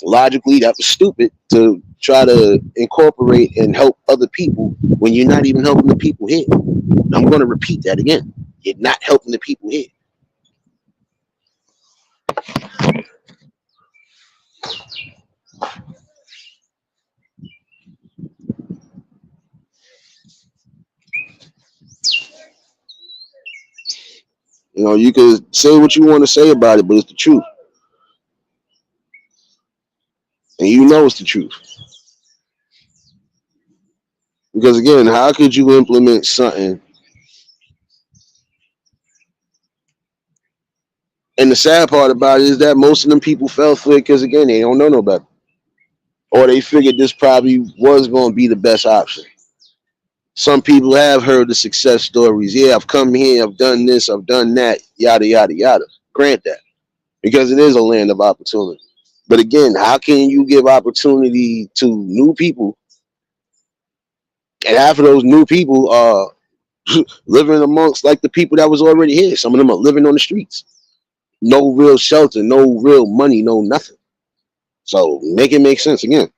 Logically, that was stupid to try to incorporate and help other people when you're not even helping the people here. I'm going to repeat that again. You're not helping the people here. You know, you can say what you want to say about it, but it's the truth. And you know it's the truth. Because again, how could you implement something? And the sad part about it is that most of them people fell for it because again, they don't know no better. Or they figured this probably was going to be the best option. Some people have heard the success stories. Yeah, I've come here, I've done this, I've done that, yada, yada, yada. Grant that because it is a land of opportunity. But again, how can you give opportunity to new people and half of those new people are living amongst like the people that was already here? Some of them are living on the streets. No real shelter, no real money, no nothing. So make it make sense again.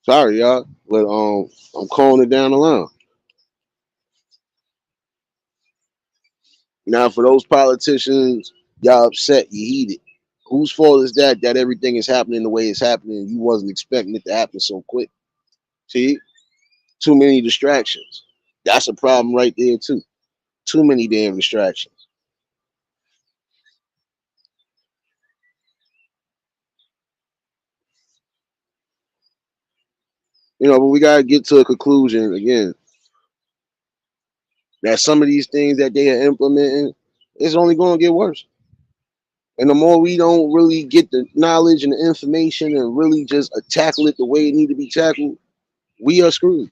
Sorry, y'all, but I'm calling it down the line. Now, for those politicians, y'all upset, you heated. Whose fault is that everything is happening the way it's happening? You wasn't expecting it to happen so quick. See, too many distractions. That's a problem right there too. Too many damn distractions. You know, but we gotta get to a conclusion again that some of these things that they are implementing is only going to get worse. And the more we don't really get the knowledge and the information and really just tackle it the way it need to be tackled, we are screwed.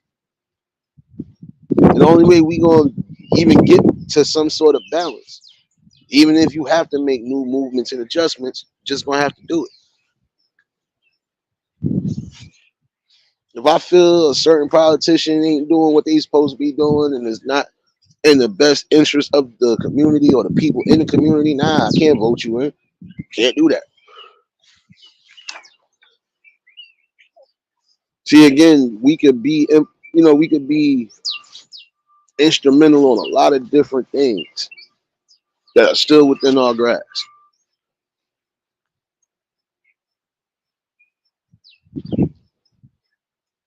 And the only way we gonna even get to some sort of balance, even if you have to make new movements and adjustments, just gonna have to do it. If I feel a certain politician ain't doing what they supposed to be doing and is not in the best interest of the community or the people in the community, nah, I can't vote you in. Can't do that. See, again, we could be, we could be instrumental on a lot of different things that are still within our grasp.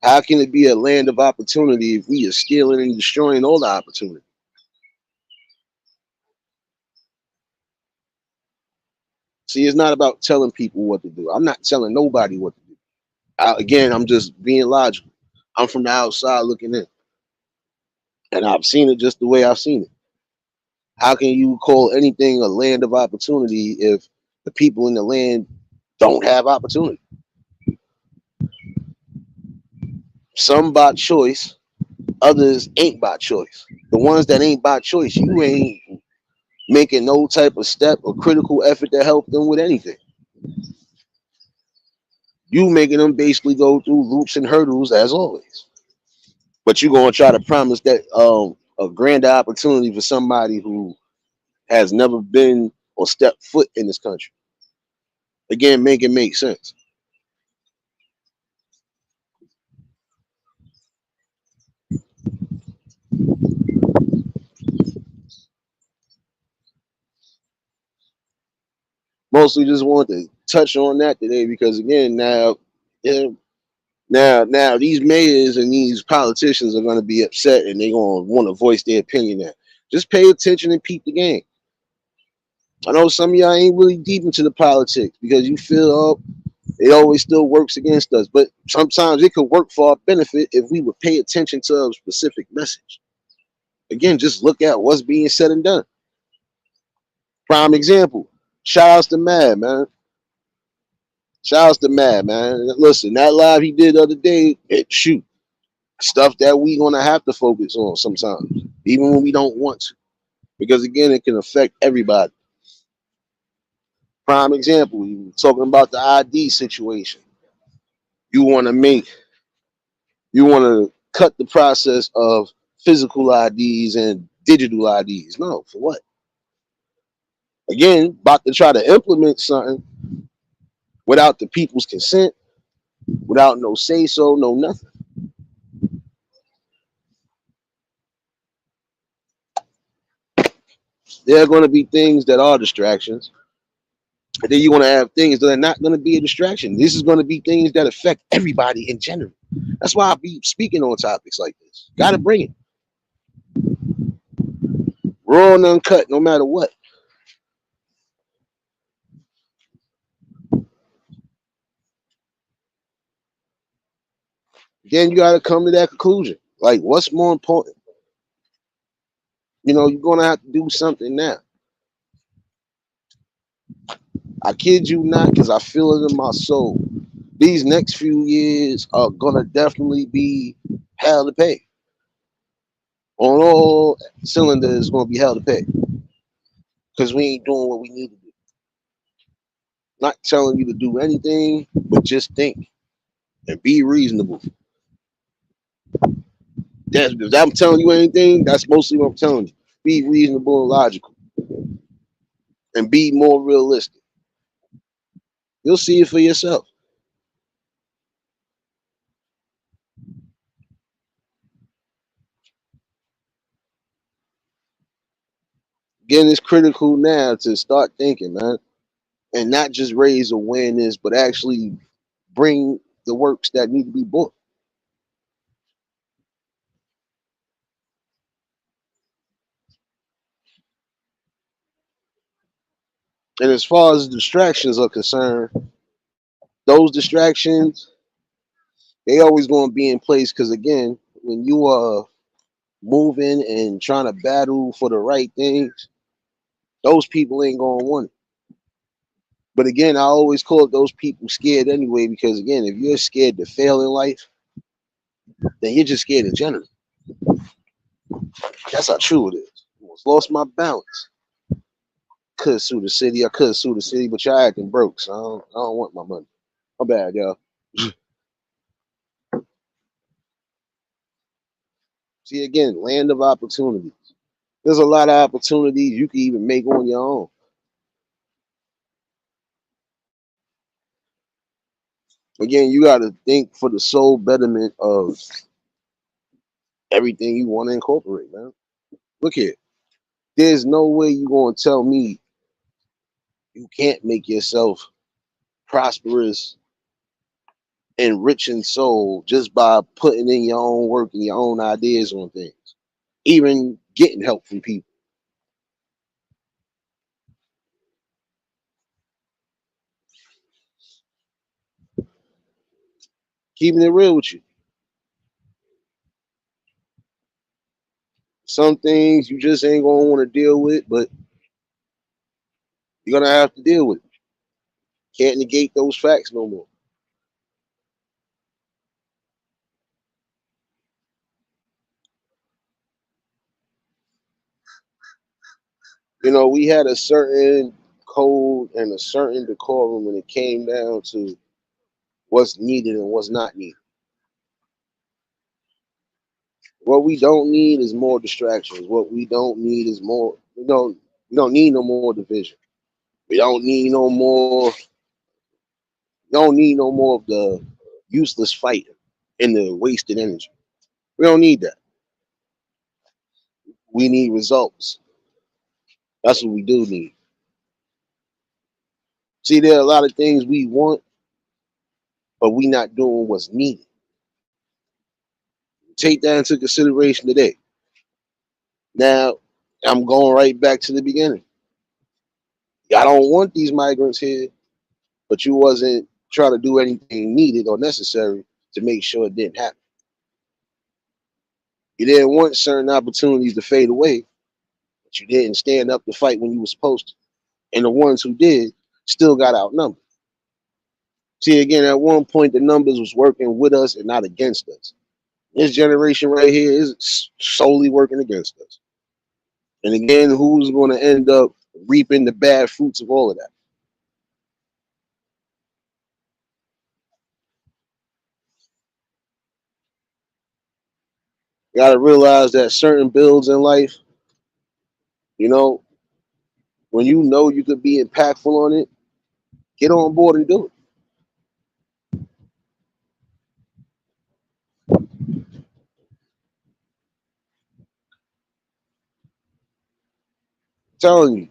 How can it be a land of opportunity if we are stealing and destroying all the opportunity? See, it's not about telling people what to do. I'm not telling nobody what to do. Again, I'm just being logical. I'm from the outside looking in, and I've seen it just the way I've seen it. How can you call anything a land of opportunity if the people in the land don't have opportunity? Some by choice, others ain't by choice. The ones that ain't by choice, you ain't making no type of step or critical effort to help them with anything. You making them basically go through loops and hurdles as always. But you're gonna try to promise that a grander opportunity for somebody who has never been or stepped foot in this country. Again, make it make sense. Mostly just wanted to touch on that today because again, yeah, now these mayors and these politicians are going to be upset and they're going to want to voice their opinion. Now, just pay attention and peep the game. I know some of y'all ain't really deep into the politics because you feel it always still works against us, but sometimes it could work for our benefit if we would pay attention to a specific message. Again, just look at what's being said and done. Prime example. Shout outs to Mad, man. Shout outs to Mad, man. Listen, that live he did the other day, shoot, stuff that we gonna have to focus on sometimes, even when we don't want to. Because again, it can affect everybody. Prime example, you talking about the ID situation. You wanna you wanna cut the process of physical IDs and digital IDs. No, for what? Again, about to try to implement something without the people's consent, without no say so, no nothing. There are going to be things that are distractions. And then you're going to have things that are not going to be a distraction. This is going to be things that affect everybody in general. That's why I be speaking on topics like this. Got to bring it raw and uncut, no matter what. Then you got to come to that conclusion. Like, what's more important? You're going to have to do something now. I kid you not, because I feel it in my soul. These next few years are going to definitely be hell to pay. On all cylinders, it's going to be hell to pay. Because we ain't doing what we need to do. Not telling you to do anything, but just think and be reasonable. If I'm telling you anything, that's mostly what I'm telling you. Be reasonable and logical, and be more realistic. You'll see it for yourself. Again, it's critical now to start thinking, man, and not just raise awareness, but actually bring the works that need to be bought. And as far as distractions are concerned, those distractions, they always going to be in place because again, when you are moving and trying to battle for the right things, those people ain't going to want it. But again, I always call those people scared anyway because again, if you're scared to fail in life, then you're just scared in general. That's how true it is. I almost lost my balance. Could sue the city. I could sue the city, but y'all acting broke, so I don't want my money. My bad, y'all. See again, land of opportunities. There's a lot of opportunities you can even make on your own. Again, you got to think for the sole betterment of everything you want to incorporate, man. Look here. There's no way you gonna tell me you can't make yourself prosperous enriching soul just by putting in your own work and your own ideas on things, even getting help from people. Keeping it real with you. Some things you just ain't gonna want to deal with, but you're gonna have to deal with it. Can't negate those facts no more. We had a certain code and a certain decorum when it came down to what's needed and what's not needed. What we don't need is more distractions. What we don't need is more. We don't need no more division. We don't need no more. We don't need no more of the useless fighting and the wasted energy. We don't need that. We need results. That's what we do need. See, there are a lot of things we want, but we not doing what's needed. Take that into consideration today. Now, I'm going right back to the beginning. I don't want these migrants here, but you wasn't trying to do anything needed or necessary to make sure it didn't happen. You didn't want certain opportunities to fade away, but you didn't stand up to fight when you were supposed to. And the ones who did still got outnumbered. See, again, at one point, the numbers was working with us and not against us. This generation right here is solely working against us. And again, who's going to end up reaping the bad fruits of all of that? You got to realize that certain builds in life, you know, when you know you could be impactful on it, get on board and do it. I'm telling you,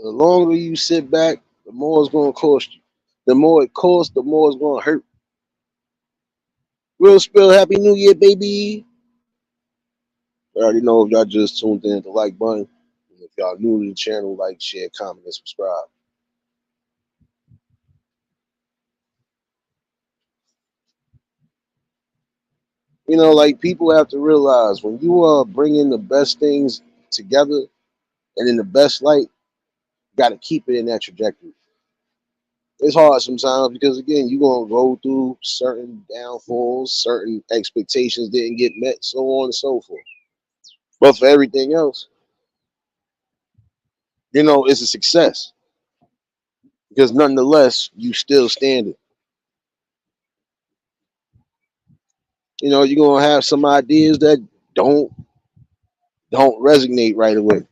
the longer you sit back, the more it's going to cost you. The more it costs, the more it's going to hurt. Real spill, Happy New Year, baby. I already know if y'all just tuned in, the like button. And if y'all new to the channel, like, share, comment, and subscribe. Like people have to realize when you are bringing the best things together and in the best light, you got to keep it in that trajectory. It's hard sometimes because again, you're gonna go through certain downfalls, certain expectations didn't get met, so on and so forth. But for everything else, it's a success because nonetheless, you still standing. You're gonna have some ideas that don't don't resonate right away.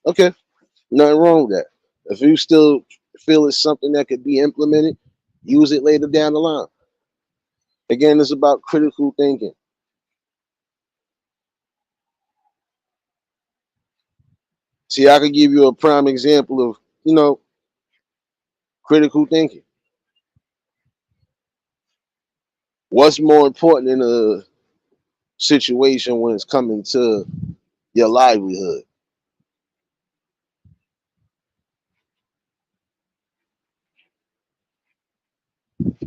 Okay, nothing wrong with that. If you still feel it's something that could be implemented, use it later down the line. Again, it's about critical thinking. See, I could give you a prime example of, critical thinking. What's more important in a situation when it's coming to your livelihood?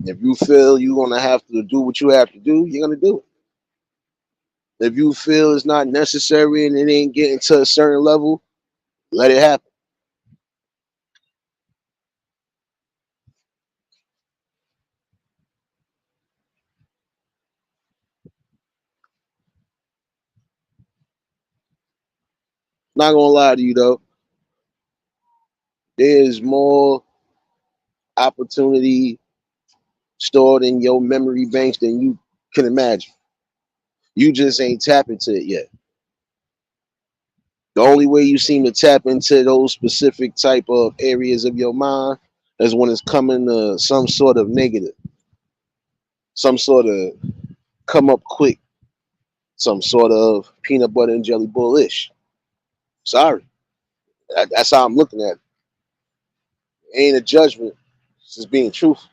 If you feel you're gonna have to do what you have to do, you're gonna do it. If you feel it's not necessary and it ain't getting to a certain level, let it happen. Not gonna lie to you though, there's more opportunity stored in your memory banks than you can imagine. You just ain't tap into it yet. The only way you seem to tap into those specific type of areas of your mind is when it's coming to some sort of negative, some sort of come up quick, some sort of peanut butter and jelly bullish. Sorry, that's how I'm looking at it. It ain't a judgment, it's just being truthful.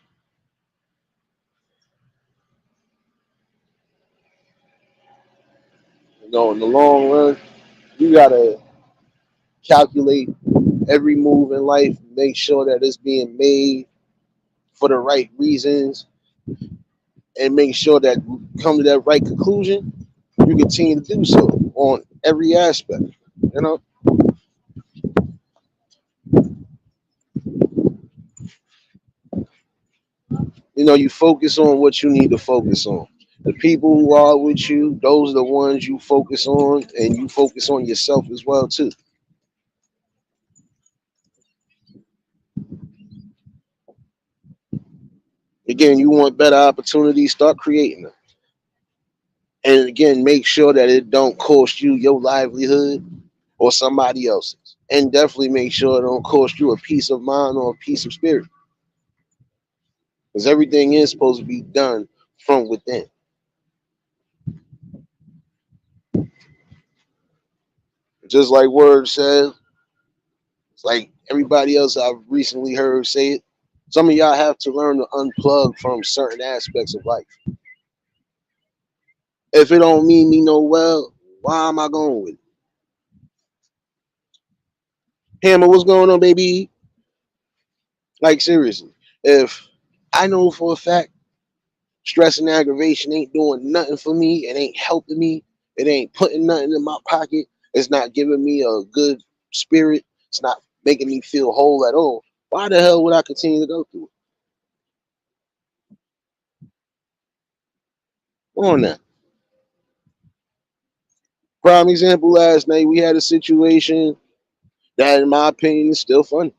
In the long run, you gotta calculate every move in life, make sure that it's being made for the right reasons, and make sure that you come to that right conclusion. You continue to do so on every aspect. You know, you focus on what you need to focus on. The people who are with you, those are the ones you focus on, and you focus on yourself as well too. Again, you want better opportunities, start creating them. And again, make sure that it don't cost you your livelihood or somebody else's. And definitely make sure it don't cost you a peace of mind or a peace of spirit. Because everything is supposed to be done from within. Just like Word says, it's like everybody else I've recently heard say it. Some of y'all have to learn to unplug from certain aspects of life. If it don't mean me no well, why am I going with it? Hammer, what's going on, baby? Like seriously, if I know for a fact stress and aggravation ain't doing nothing for me, it ain't helping me, it ain't putting nothing in my pocket, it's not giving me a good spirit, it's not making me feel whole at all. Why the hell would I continue to go through it? Come on now. Prime example, last night we had a situation that, in my opinion, is still funny.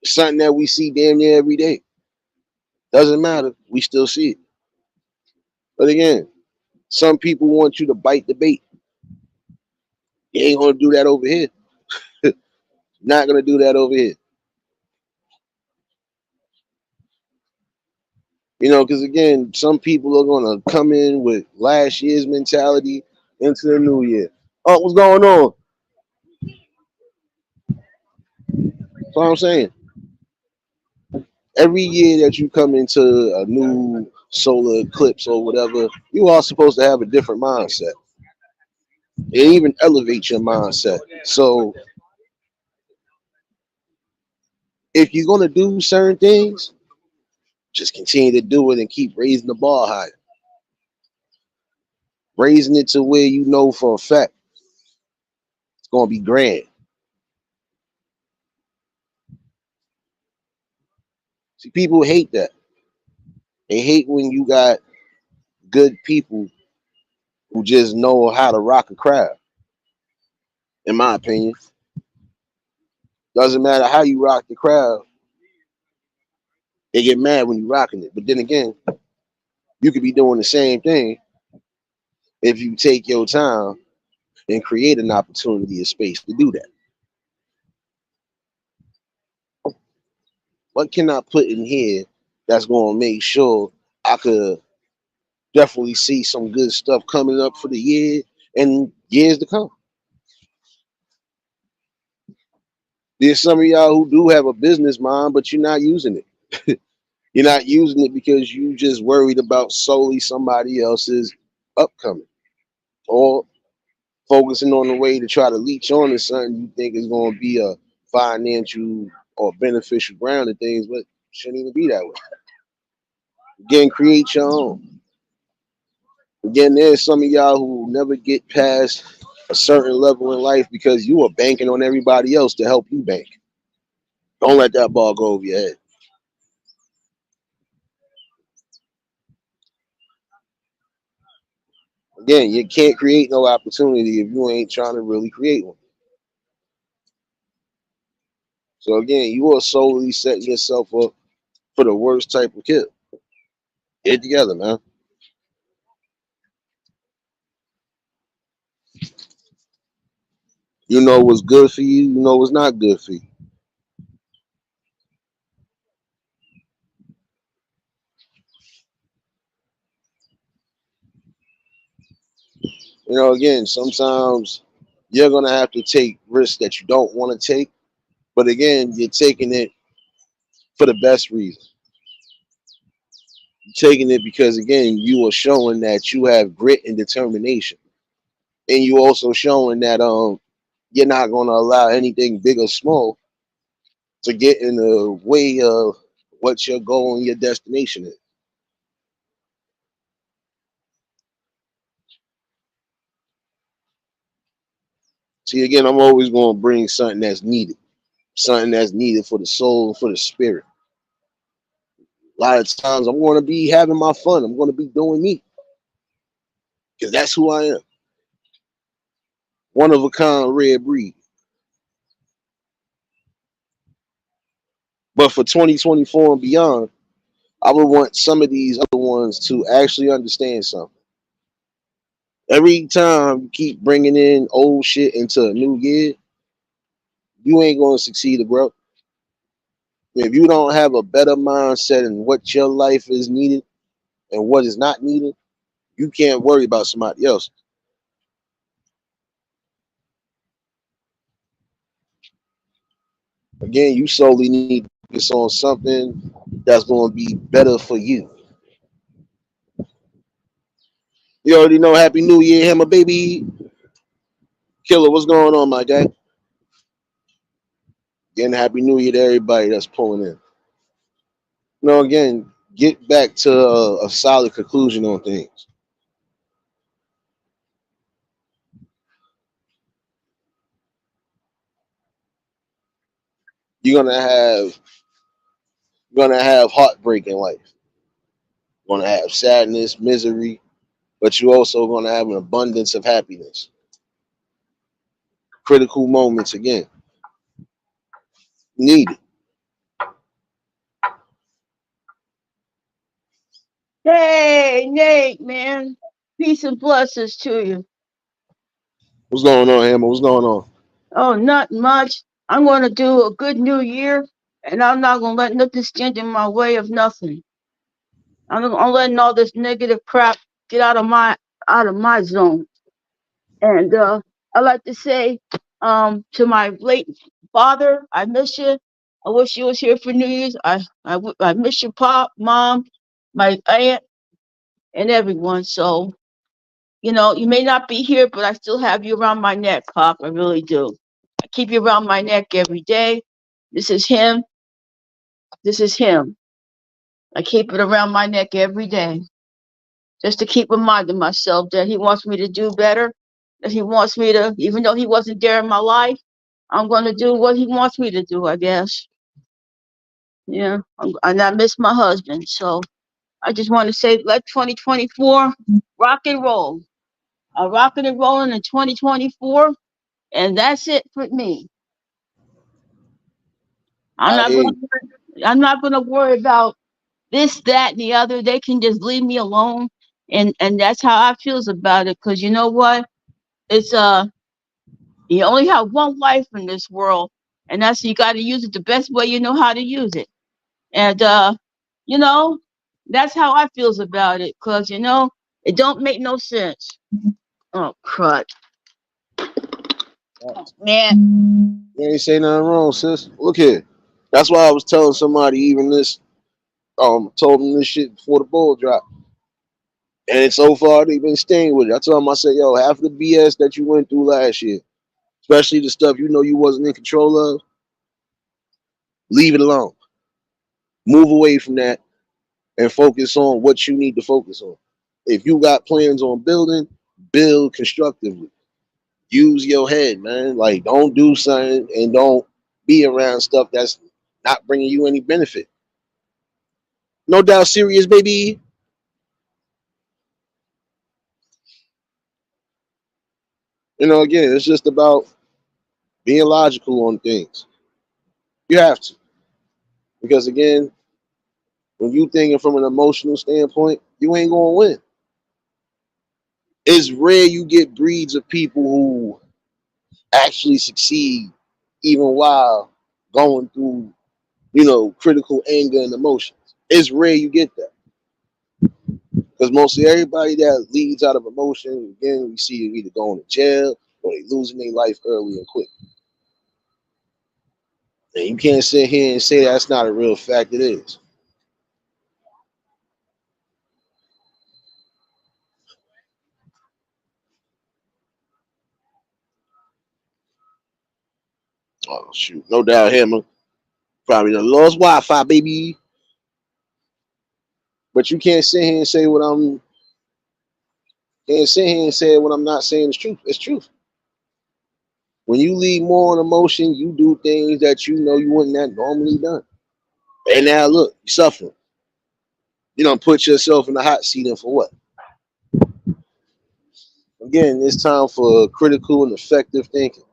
It's something that we see damn near every day. Doesn't matter, we still see it. But again, some people want you to bite the bait. You ain't gonna do that over here. Not gonna do that over here. Because again, some people are gonna come in with last year's mentality into the new year. Oh, what's going on? That's what I'm saying. Every year that you come into a new solar eclipse or whatever, you are supposed to have a different mindset. It even elevates your mindset. So if you're gonna do certain things, just continue to do it and keep raising the bar higher. Raising it to where you know for a fact it's gonna be grand. See, people hate that. They hate when you got good people who just know how to rock a crowd. In my opinion, doesn't matter how you rock the crowd, they get mad when you're rocking it. But then again, you could be doing the same thing if you take your time and create an opportunity, a space to do that. What can I put in here that's going to make sure I could definitely see some good stuff coming up for the year and years to come? There's some of y'all who do have a business mind, but you're not using it. You're not using it because you just worried about solely somebody else's upcoming, or focusing on the way to try to leech on to something you think is going to be a financial or beneficial ground and things, but shouldn't even be that way. Again, create your own. Again, there's some of y'all who never get past a certain level in life because you are banking on everybody else to help you bank. Don't let that ball go over your head. Again, you can't create no opportunity if you ain't trying to really create one. So again, you are solely setting yourself up for the worst type of kid. Get it together, man. You know what's good for you. You know what's not good for you. Again, sometimes you're gonna have to take risks that you don't want to take, but again, you're taking it for the best reason. Taking it because again, you are showing that you have grit and determination, and you also showing that you're not going to allow anything big or small to get in the way of what your goal and your destination is. See, again, I'm always going to bring something that's needed for the soul and for the spirit. A lot of times, I'm going to be having my fun. I'm going to be doing me because that's who I am. One of a kind, rare breed. But for 2024 and beyond, I would want some of these other ones to actually understand something. Every time you keep bringing in old shit into a new year, you ain't going to succeed, bro. If you don't have a better mindset in what your life is needed and what is not needed, you can't worry about somebody else. Again, you solely need to focus on something that's going to be better for you. You already know Happy New Year, Hammer baby. Killer, what's going on, my guy? Again, Happy New Year to everybody that's pulling in. Again, get back to a solid conclusion on things. You're gonna have heartbreak in life. You're gonna have sadness, misery, but you're also gonna have an abundance of happiness. Critical moments again needed. Hey, Nate, man. Peace and blessings to you. What's going on, Hammer? What's going on? Oh, not much. I'm going to do a good new year, and I'm not going to let nothing stand in my way of nothing. I'm letting all this negative crap get out of my zone. And I like to say to my late father, I miss you. I wish you was here for New Year's. I miss your pop, mom, my aunt, and everyone. So you may not be here, but I still have you around my neck, Pop. I really do. I keep you around my neck every day. This is him. This is him. I keep it around my neck every day just to keep reminding myself that he wants me to do better, that he wants me to, even though he wasn't there in my life, I'm going to do what he wants me to do, I guess. Yeah. And I miss my husband. So I just want to say, let 2024 rock and roll. I'm rocking and rolling in 2024. And that's it for me. I'm I not hear gonna you. I'm not gonna worry about this, that, and the other. They can just leave me alone. And that's how I feels about it. Cause you know what? It's you only have one life in this world, and that's you gotta use it the best way you know how to use it. And you know, that's how I feels about it. Cause it don't make no sense. Oh crud. Man. You ain't say nothing wrong, sis. Look here. That's why I was telling somebody even this, told them this shit before the ball drop. And so far they've been staying with it. I told them, I said, yo, half the BS that you went through last year, especially the stuff you know you wasn't in control of, leave it alone. Move away from that and focus on what you need to focus on. If you got plans on building, build constructively. Use your head, man. Like, don't do something and don't be around stuff that's not bringing you any benefit. No doubt, serious, baby. Again, it's just about being logical on things. You have to, because again, when you thinking from an emotional standpoint, you ain't gonna win. It's rare you get breeds of people who actually succeed, even while going through, critical anger and emotions. It's rare you get that, because mostly everybody that leads out of emotion, again, we see them either going to jail or they losing their life early and quick. And you can't sit here and say that's not a real fact. It is. Oh shoot, no doubt, Hammer. Probably the lost Wi-Fi, baby. But you can't sit here and say what I'm. Can't sit here and say what I'm not saying is truth. It's truth. When you lead more on emotion, you do things that you know you wouldn't have normally done. And now look, you suffering. You don't put yourself in the hot seat, and for what? Again, it's time for critical and effective thinking.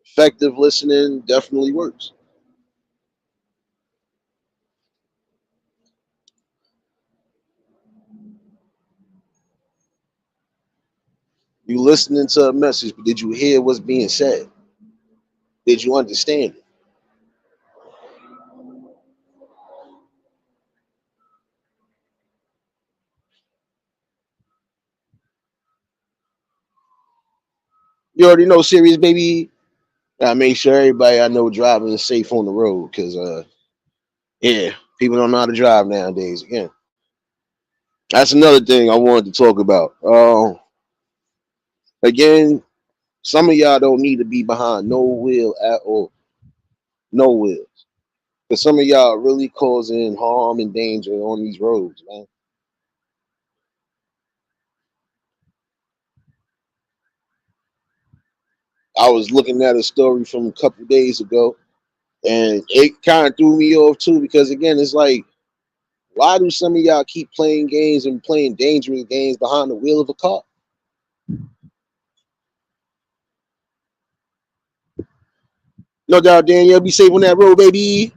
Effective listening definitely works. You listening to a message, but did you hear what's being said? Did you understand it? You already know, serious baby. I make sure everybody I know driving is safe on the road, because yeah, people don't know how to drive nowadays. Again, that's another thing I wanted to talk about. Again, some of y'all don't need to be behind no wheel at all, no wheel, because some of y'all really causing harm and danger on these roads, man. I was looking at a story from a couple days ago, and it kind of threw me off too, because again, it's like, why do some of y'all keep playing games and playing dangerous games behind the wheel of a car? No doubt, Danielle, be safe on that road, baby.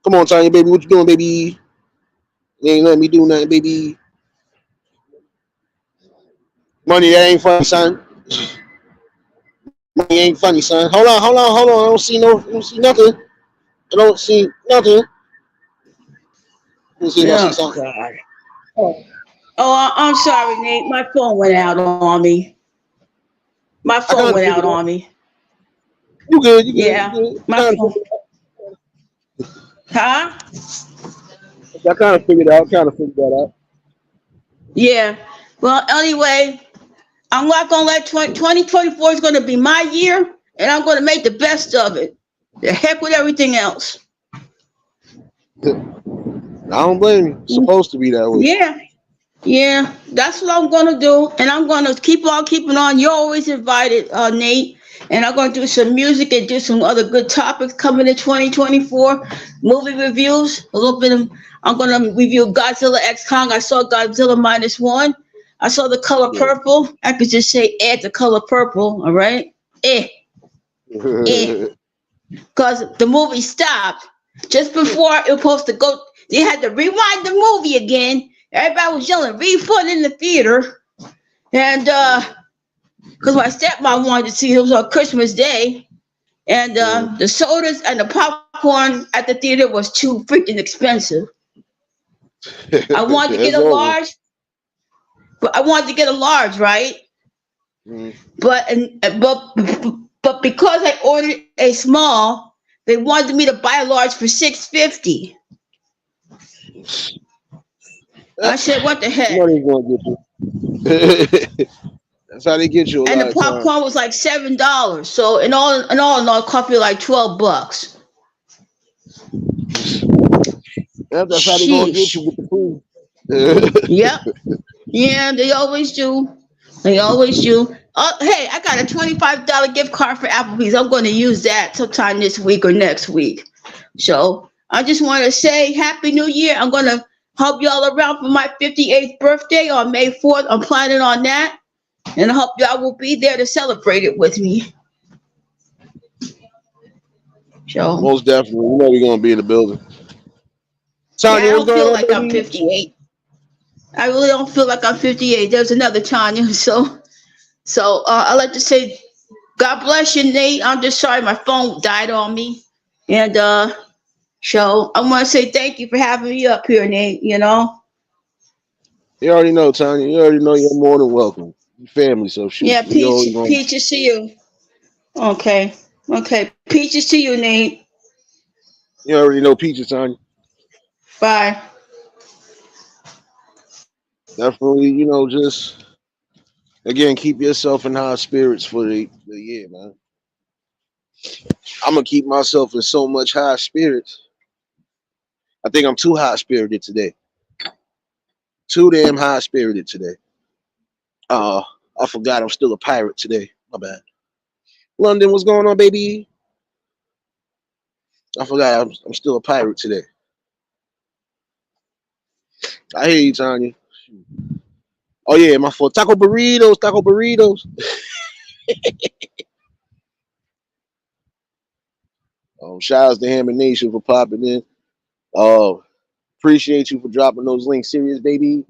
Come on, Tanya, baby, what you doing, baby? You ain't letting me do nothing, baby. Money, that ain't funny, son. Money ain't funny, son. Hold on, hold on, hold on. I don't see nothing. I don't see nothing. Let me see if I see Oh something. God. I'm sorry, Nate. My phone went out on me. My I phone kind of went out figured it out. on me. You good, you good, you Yeah, good. my phone. Huh? I kind of figured it out. Kind of figured that out. Yeah. Well, anyway, I'm not gonna let 2024 is gonna be my year, and I'm gonna make the best of it. The heck with everything else. I don't blame you. It's supposed to be that way. Yeah. Yeah, that's what I'm gonna do, and I'm gonna keep on keeping on. You're always invited, Nate, and I'm gonna do some music and do some other good topics coming in 2024. Movie reviews, a little bit of. I'm gonna review Godzilla X Kong. I saw Godzilla -1. I saw the color Yeah. purple. I could just say add the color purple. All right, eh, because the movie stopped just before it was supposed to go. They had to rewind the movie again. Everybody was yelling refund in the theater, and because my stepmom wanted to see it, was on Christmas Day, and the sodas and the popcorn at the theater was too freaking expensive. I wanted to get It's a over. large, but I wanted to get a large, right? Mm. But but because I ordered a small, they wanted me to buy a large for $6.50. I said, what the heck? Money's gonna get you. That's how they get you a And the lot of times. popcorn was like $7. So in all, it cost me like $12. That's how they gonna get you Sheesh. with the food. Yep. Yeah, they always do. They always do. Oh, hey, I got a $25 gift card for Applebee's. I'm going to use that sometime this week or next week. So I just want to say Happy New Year. I'm going to help y'all around for my 58th birthday on May 4th. I'm planning on that. And I hope y'all will be there to celebrate it with me. So, Most definitely. You know we're gonna be in the building. yeah, I Tanya, what's don't going feel on, like I'm baby? 58. I really don't feel like I'm 58. There's another Tanya. So I like to say, God bless you, Nate. I'm just sorry my phone died on me. And so I want to say thank you for having me up here, Nate. You already know, Tanya. You already know you're more than welcome. You family, so shoot. Yeah, We always gonna. peaches to you. Okay. Okay. Peaches to you, Nate. You already know Peaches, Tanya. Bye. Definitely, just Again, keep yourself in high spirits for the year, man. I'm gonna keep myself in so much high spirits. I think I'm too high spirited today. Too damn high spirited today. Uh, I forgot I'm still a pirate today. My bad. London, what's going on, baby? I forgot I'm still a pirate today. I hear you, Tanya. Oh yeah, my fault. Taco burritos, taco burritos. Shout out to Hammer Nation for popping in. Uh, appreciate you for dropping those links. Serious, baby.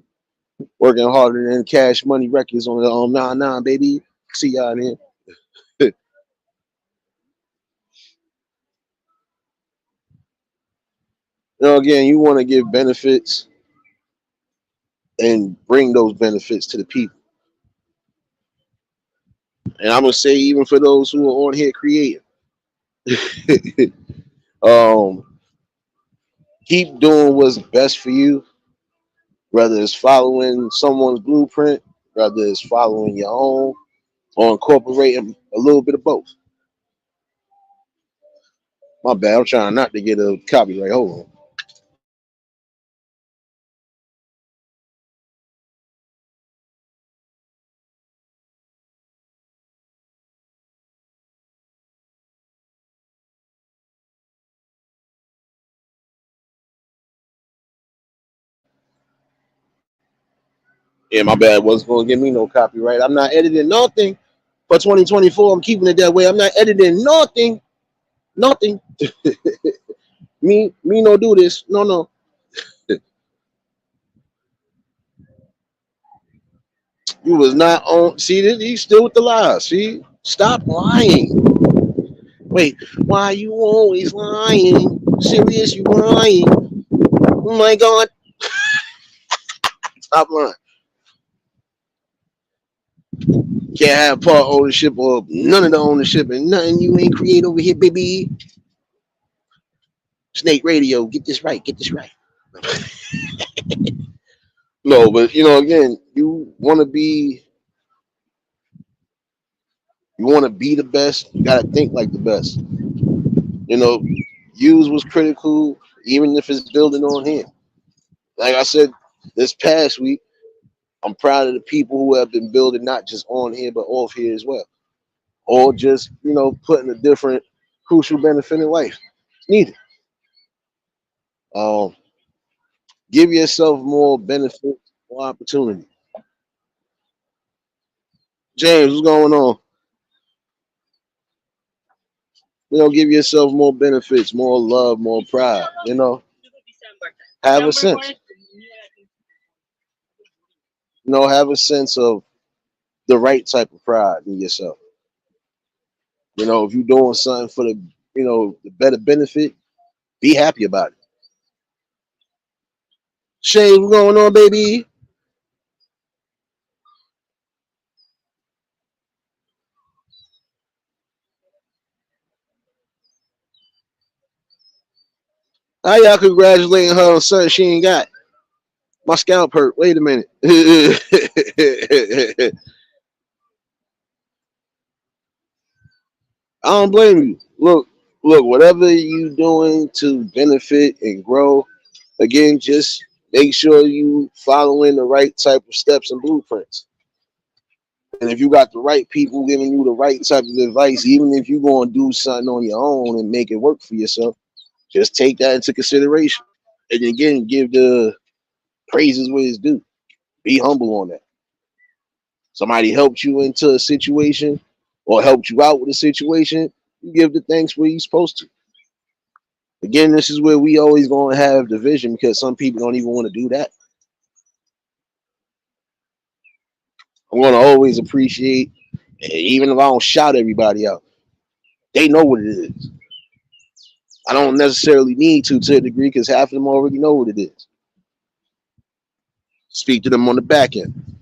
Working harder than Cash Money Records on the 99, baby. See y'all in here. Again, you want to give benefits and bring those benefits to the people. And I'm gonna say, even for those who are on here creating, um, keep doing what's best for you, whether it's following someone's blueprint, whether it's following your own, or incorporating a little bit of both. My bad, I'm trying not to get a copyright. Hold on. Yeah, my bad. Wasn't gonna give me no copyright. I'm not editing nothing for 2024. I'm keeping it that way. I'm not editing nothing, nothing. Me no do this. No, no. You was not on. See, you still with the lies. See, stop lying. Wait, why you always lying? Serious, you lying? Oh my God, stop lying. Can't have part ownership or none of the ownership and nothing you ain't create over here, baby. Snake Radio, get this right. Get this right. No, but again, you want to be the best. You gotta think like the best. You know, use was critical, even if it's building on him. Like I said this past week, I'm proud of the people who have been building not just on here but off here as well, or just putting a different crucial benefit in life. It's needed. Um, give yourself more benefit, more opportunity. James, what's going on? Give yourself more benefits, more love, more pride. Have a sense. Have a sense of the right type of pride in yourself. If you're doing something for the better benefit, be happy about it. Shay, what's going on, baby? How y'all congratulating her on something she ain't got? My scalp hurt. Wait a minute. I don't blame you. Look, whatever you doing to benefit and grow, again, just make sure you following the right type of steps and blueprints. And if you got the right people giving you the right type of advice, even if you're going to do something on your own and make it work for yourself, just take that into consideration. And again, give the praises where it's due. Be humble on that. Somebody helped you into a situation or helped you out with a situation, you give the thanks where you're supposed to. Again, this is where we always going to have division because some people don't even want to do that. I'm going to always appreciate, even if I don't shout everybody out, they know what it is. I don't necessarily need to a degree because half of them already know what it is. Speak to them on the back end.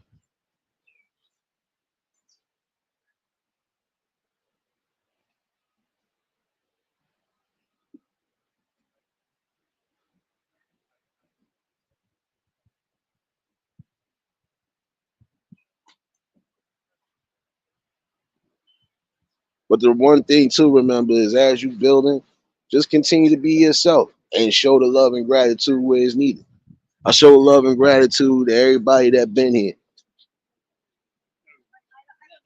But the one thing to remember is as you building, just continue to be yourself and show the love and gratitude where it's needed. I show love and gratitude to everybody that been here.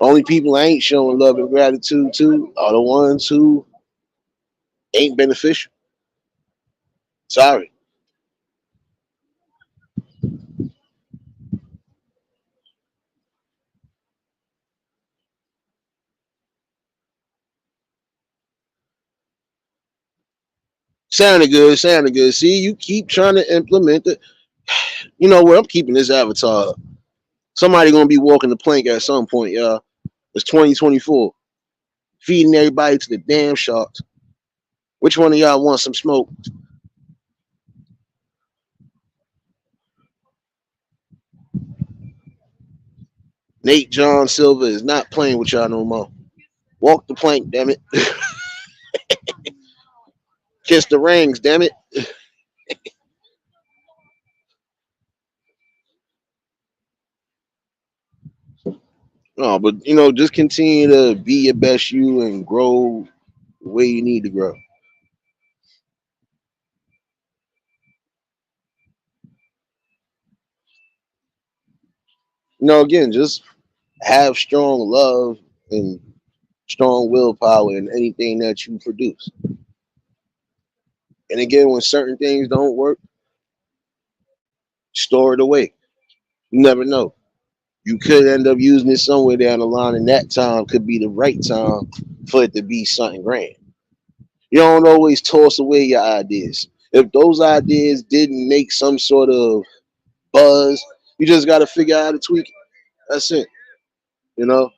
Only people I ain't showing love and gratitude to are the ones who ain't beneficial. Sorry. Sounded good, sounded good. See, you keep trying to implement it. You know where I'm keeping this avatar. Somebody gonna be walking the plank at some point, y'all. It's 2024. Feeding everybody to the damn sharks. Which one of y'all wants some smoke? Nate John Silver is not playing with y'all no more. Walk the plank, damn it. Kiss the rings, damn it. No, but just continue to be your best you and grow the way you need to grow. Again, just have strong love and strong willpower in anything that you produce. And again, when certain things don't work, store it away. You never know. You could end up using it somewhere down the line, and that time could be the right time for it to be something grand. You don't always toss away your ideas. If those ideas didn't make some sort of buzz, you just got to figure out how to tweak it. That's it. You know,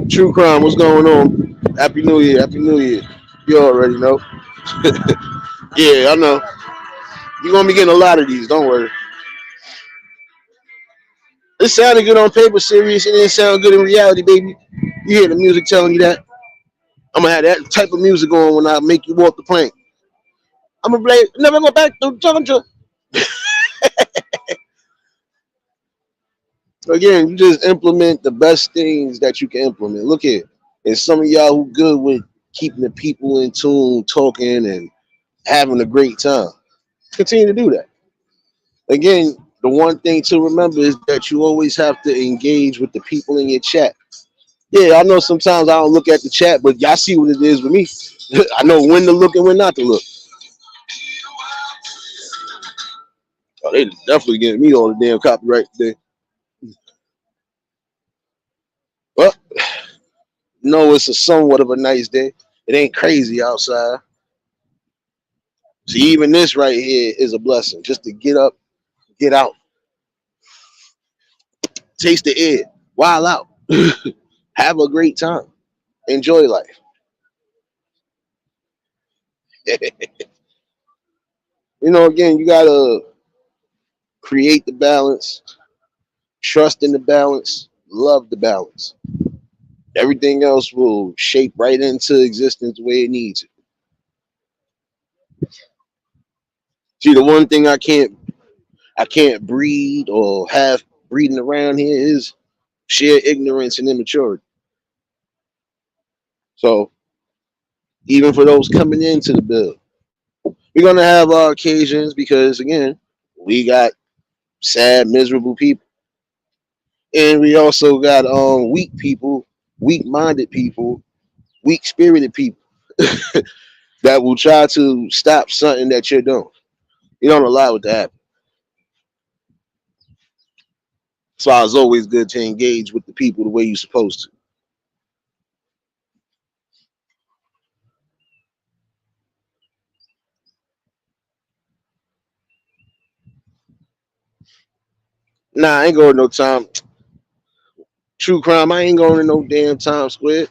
True crime. What's going on? Happy New Year. Happy New Year. You already know. Yeah, I know. You're gonna be getting a lot of these. Don't worry. It sounded good on paper, serious. It didn't sound good in reality, baby. You hear the music telling you that. I'm gonna have that type of music on when I make you walk the plank. I'm gonna play. Never go back to Georgia. Again, you just implement the best things that you can implement. Look here, and some of y'all who good with keeping the people in tune, talking, and having a great time. Continue to do that. Again, the one thing to remember is that you always have to engage with the people in your chat. Yeah, I know sometimes I don't look at the chat, but y'all see what it is with me. I know when to look and when not to look. Oh, they definitely getting me all the damn copyright today. Well, no, it's a somewhat of a nice day. It ain't crazy outside. So even this right here is a blessing. Just to get up, get out, taste the air, while out, have a great time, enjoy life. Again, you gotta create the balance, trust in the balance, love the balance. Everything else will shape right into existence the way it needs it. See, the one thing I can't breed or have breeding around here is sheer ignorance and immaturity. So even for those coming into the bill, we're gonna have our occasions because again, we got sad, miserable people, and we also got weak people, weak-minded people, weak-spirited people that will try to stop something that you're doing. You don't allow it to happen. So it's always good to engage with the people the way you're supposed to. Nah, I ain't going to no time. True crime, I ain't going to no damn Times Square.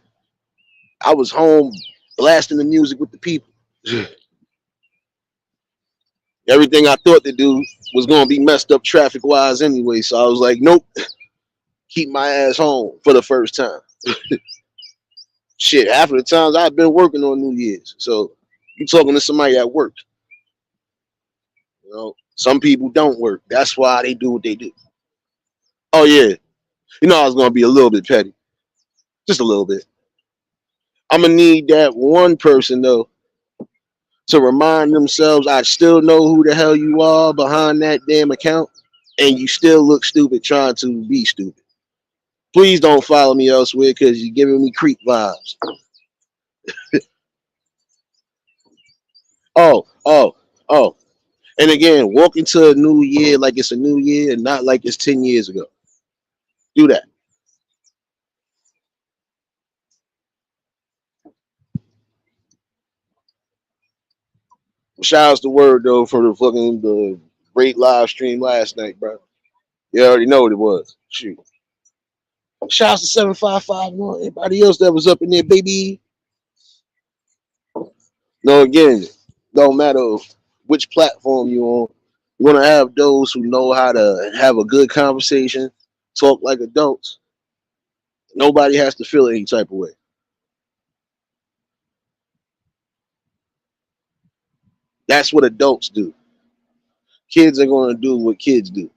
I was home blasting the music with the people. Everything I thought to do was going to be messed up traffic wise anyway. So I was like, nope, keep my ass home for the first time. Shit, half of the times I've been working on New Year's. So you talking to somebody that works. Some people don't work. That's why they do what they do. Oh yeah, you know I was gonna be a little bit petty, just a little bit. I'm gonna need that one person though to remind themselves I still know who the hell you are behind that damn account, and you still look stupid trying to be stupid. Please don't follow me elsewhere because you're giving me creep vibes. Oh, oh, oh. And again, walk into a new year like it's a new year and not like it's 10 years ago. Do that. Shout out to Word though for the great live stream last night, bro. You already know what it was. Shoot. Shout out to 755 and everybody else that was up in there, baby. No, again, don't matter which platform you're on. You're gonna have those who know how to have a good conversation, talk like adults. Nobody has to feel any type of way. That's what adults do. Kids are gonna do what kids do.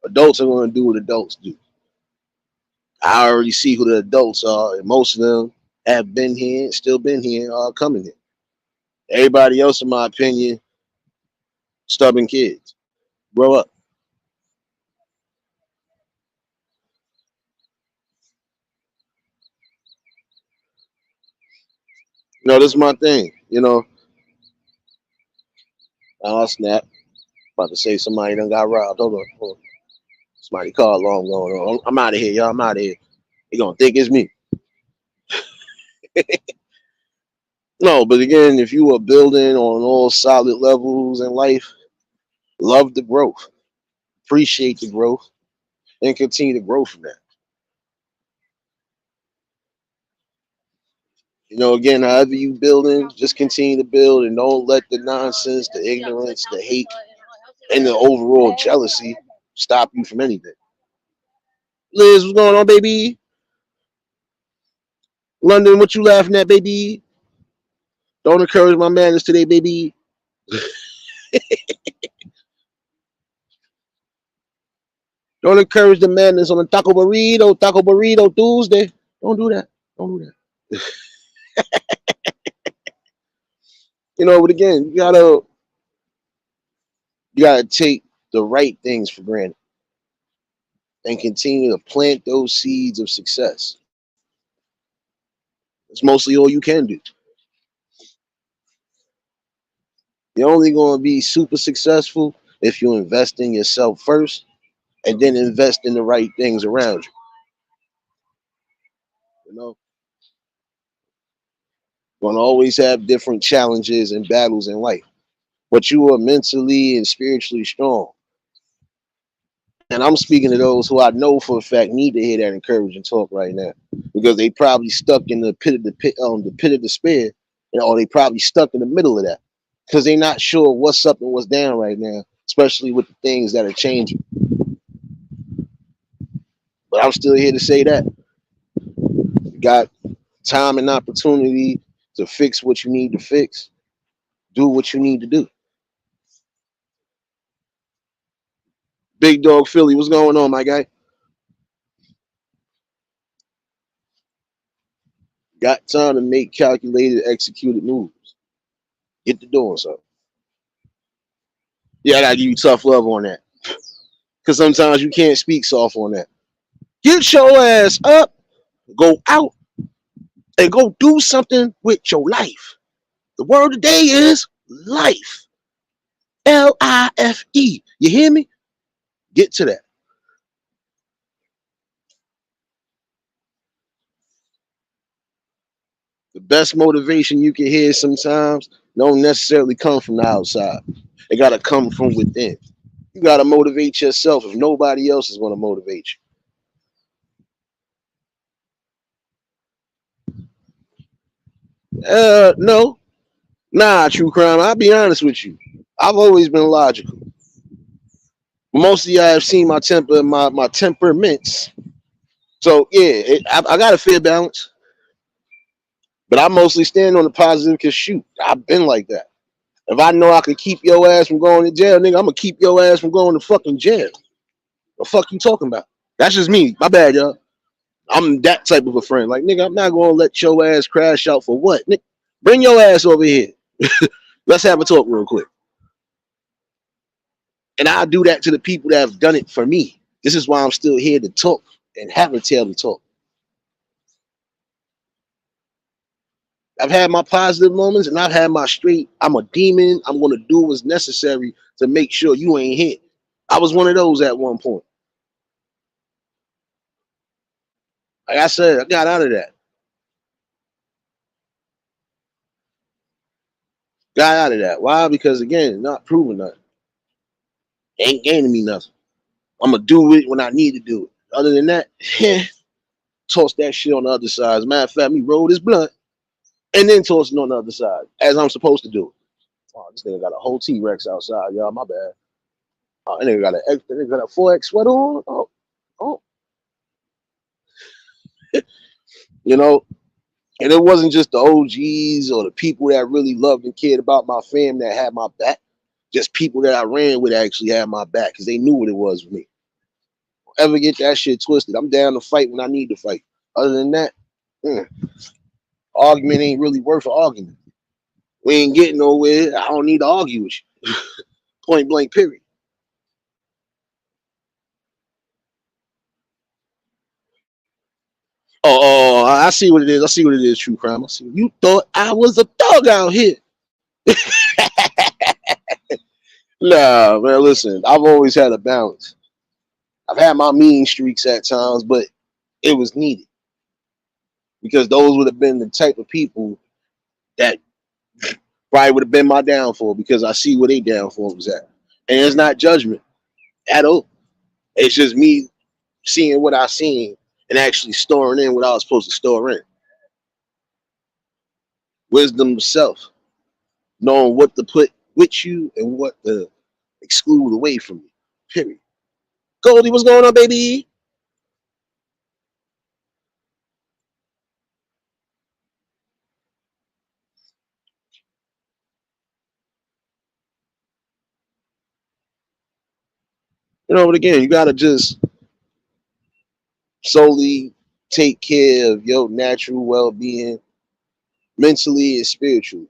Adults are gonna do what adults do. I already see who the adults are, and most of them have been here, still been here, are coming here. Everybody else, in my opinion, stubborn kids. Grow up. This is my thing. Oh snap! About to say somebody done got robbed. Hold on. Somebody called alarm going on. I'm out of here, y'all. I'm out of here. They gonna think it's me. No, but again, if you are building on all solid levels in life, love the growth, appreciate the growth, and continue to grow from that. Again, however you building, just continue to build and don't let the nonsense, the ignorance, the hate, and the overall jealousy stop you from anything. Liz, what's going on, baby? London, what you laughing at, baby? Don't encourage my manners today, baby. Don't encourage the madness on the Taco Burrito Tuesday. Don't do that. Don't do that. But again, you gotta take the right things for granted and continue to plant those seeds of success. It's mostly all you can do. You're only going to be super successful if you invest in yourself first and then invest in the right things around you. You know, going to always have different challenges and battles in life, but you are mentally and spiritually strong. And I'm speaking to those who I know for a fact need to hear that encouraging talk right now, because they probably stuck in the pit of despair, or they probably stuck in the middle of that because they're not sure what's up and what's down right now, especially with the things that are changing. But I'm still here to say that you got time and opportunity to fix what you need to fix, do what you need to do. Big Dog Philly, what's going on, my guy? Got time to make calculated, executed moves. Get to doing something. Yeah, I gotta give you tough love on that. Because sometimes you can't speak soft on that. Get your ass up, go out, and go do something with your life. The word today is life. Life. You hear me? Get to that. The best motivation you can hear sometimes don't necessarily come from the outside. It gotta come from within. You gotta motivate yourself if nobody else is gonna motivate you. No. Nah, true crime. I'll be honest with you. I've always been logical. Most of y'all have seen my temperaments. So yeah, I got a fair balance. But I mostly stand on the positive because shoot, I've been like that. If I know I could keep your ass from going to jail, nigga, I'm gonna keep your ass from going to fucking jail. What the fuck you talking about? That's just me. My bad, y'all. I'm that type of a friend. Like, nigga, I'm not gonna let your ass crash out for what? Nigga, bring your ass over here. Let's have a talk real quick. And I do that to the people that have done it for me. This is why I'm still here to talk and have a tail to talk. I've had my positive moments and I've had my straight, I'm a demon. I'm going to do what's necessary to make sure you ain't hit. I was one of those at one point. Like I said, I got out of that. Got out of that. Why? Because again, not proving nothing. Ain't gaining me nothing. I'm going to do it when I need to do it. Other than that, toss that shit on the other side. As a matter of fact, me roll this blunt and then toss it on the other side as I'm supposed to do it. Oh, this nigga got a whole T-Rex outside, y'all. My bad. Oh, that nigga got a 4X sweater on. Oh, you know. And it wasn't just the OGs or the people that really loved and cared about my family that had my back. Just people that I ran with actually had my back because they knew what it was for me. Don't ever get that shit twisted. I'm down to fight when I need to fight. Other than that, argument ain't really worth an argument. We ain't getting nowhere. I don't need to argue with you. Point blank, period. Oh, I see what it is. I see what it is, true crime. I see. You thought I was a thug out here. Nah, man, listen, I've always had a balance. I've had my mean streaks at times, but it was needed because those would have been the type of people that probably would have been my downfall because I see where they downfall was at. And it's not judgment at all. It's just me seeing what I seen and actually storing in what I was supposed to store in. Wisdom of self, knowing what to put with you and what to exclude away from you. Period. Goldie, what's going on, baby? You know, but again, you gotta just solely take care of your natural well-being, mentally and spiritually.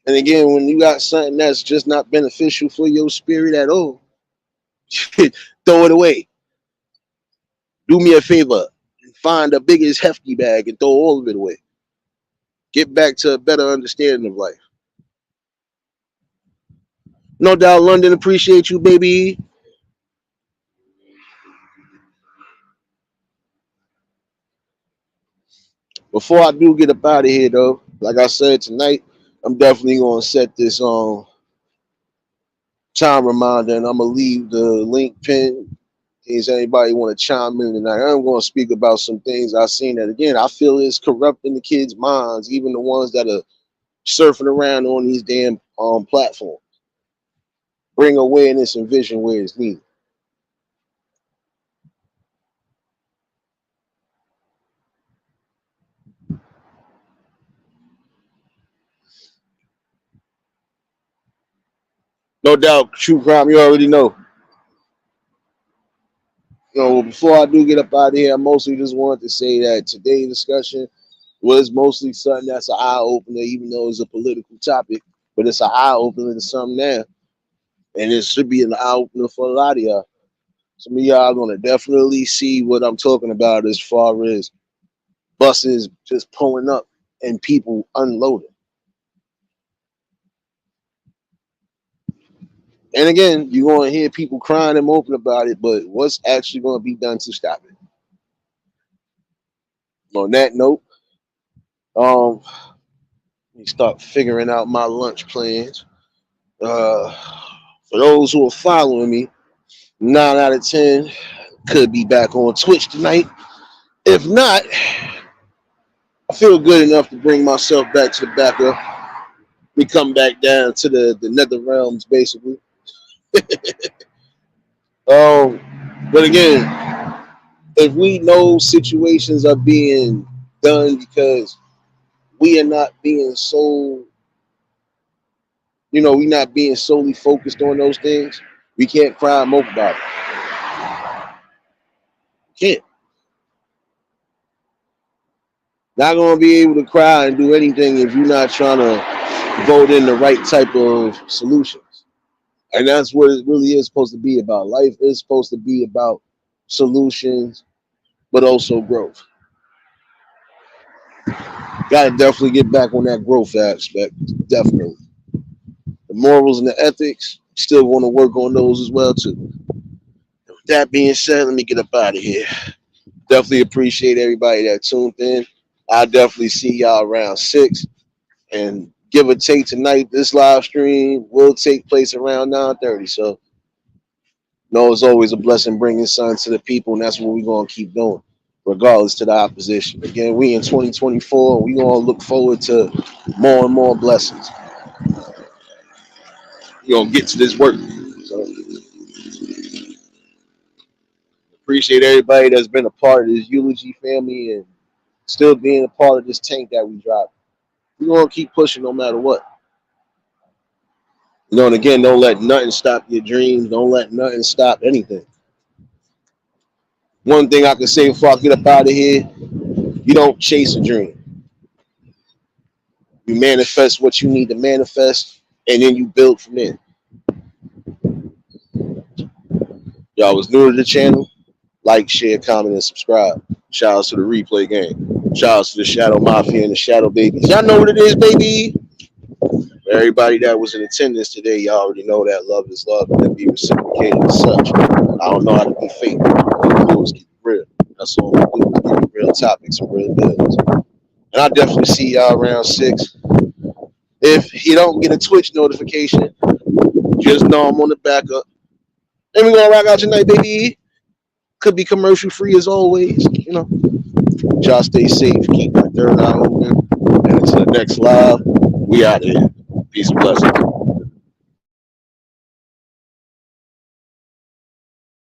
And again, when you got something that's just not beneficial for your spirit at all, throw it away. Do me a favor, find the biggest hefty bag and throw all of it away. Get back to a better understanding of life. No doubt, London appreciate you, baby. Before I do get up out of here, though, like I said tonight, I'm definitely gonna set this time reminder, and I'm gonna leave the link pinned in case anybody want to chime in tonight. I'm gonna speak about some things I've seen that again I feel is corrupting the kids' minds, even the ones that are surfing around on these damn platforms. Bring awareness and vision where it's needed. No doubt, true crime. You already know. Before I do get up out of here, I mostly just wanted to say that today's discussion was mostly something that's an eye opener, even though it's a political topic. But it's an eye opener to some now, and it should be an eye opener for a lot of y'all. Some of y'all are gonna definitely see what I'm talking about as far as buses just pulling up and people unloading. And again, you're gonna hear people crying and moping about it, but what's actually gonna be done to stop it? On that note, let me start figuring out my lunch plans. Uh, for those who are following me, 9 out of 10 could be back on Twitch tonight. If not, I feel good enough to bring myself back to the backup. We come back down to the nether realms, basically. Um, but again, if we know situations are being done because we are not being so we not being solely focused on those things, we can't cry and mope about it. Can't. Not gonna be able to cry and do anything if you're not trying to vote in the right type of solutions. And that's what it really is supposed to be about. Life is supposed to be about solutions, but also growth. Got to definitely get back on that growth aspect. Definitely. The morals and the ethics, still want to work on those as well too. With that being said, let me get up out of here. Definitely appreciate everybody that tuned in. I'll definitely see y'all around 6. And give or take tonight, this live stream will take place around 9:30. So, it's always a blessing bringing sun to the people, and that's what we're going to keep doing, regardless to the opposition. Again, we in 2024, we're going to look forward to more and more blessings. We're going to get to this work. So, appreciate everybody that's been a part of this eulogy family and still being a part of this tank that we drive. We're going to keep pushing no matter what. And again, don't let nothing stop your dreams. Don't let nothing stop anything. One thing I can say before I get up out of here, you don't chase a dream. You manifest what you need to manifest, and then you build from there. Y'all was new to the channel, like, share, comment, and subscribe. Shout out to the replay game. Shout out to the Shadow Mafia and the Shadow Babies. Y'all know what it is, baby. Everybody that was in attendance today, y'all already know that love is love and that be reciprocated as such. I don't know how to be fake. All we do is keep it real. That's all we do is give you real topics and real bills. And I'll definitely see y'all around 6. If you don't get a Twitch notification, just know I'm on the backup. And we're going to rock out tonight, baby. Could be commercial free as always. Y'all stay safe. Keep my third eye open. And until the next live, we out of here. Peace and blessings.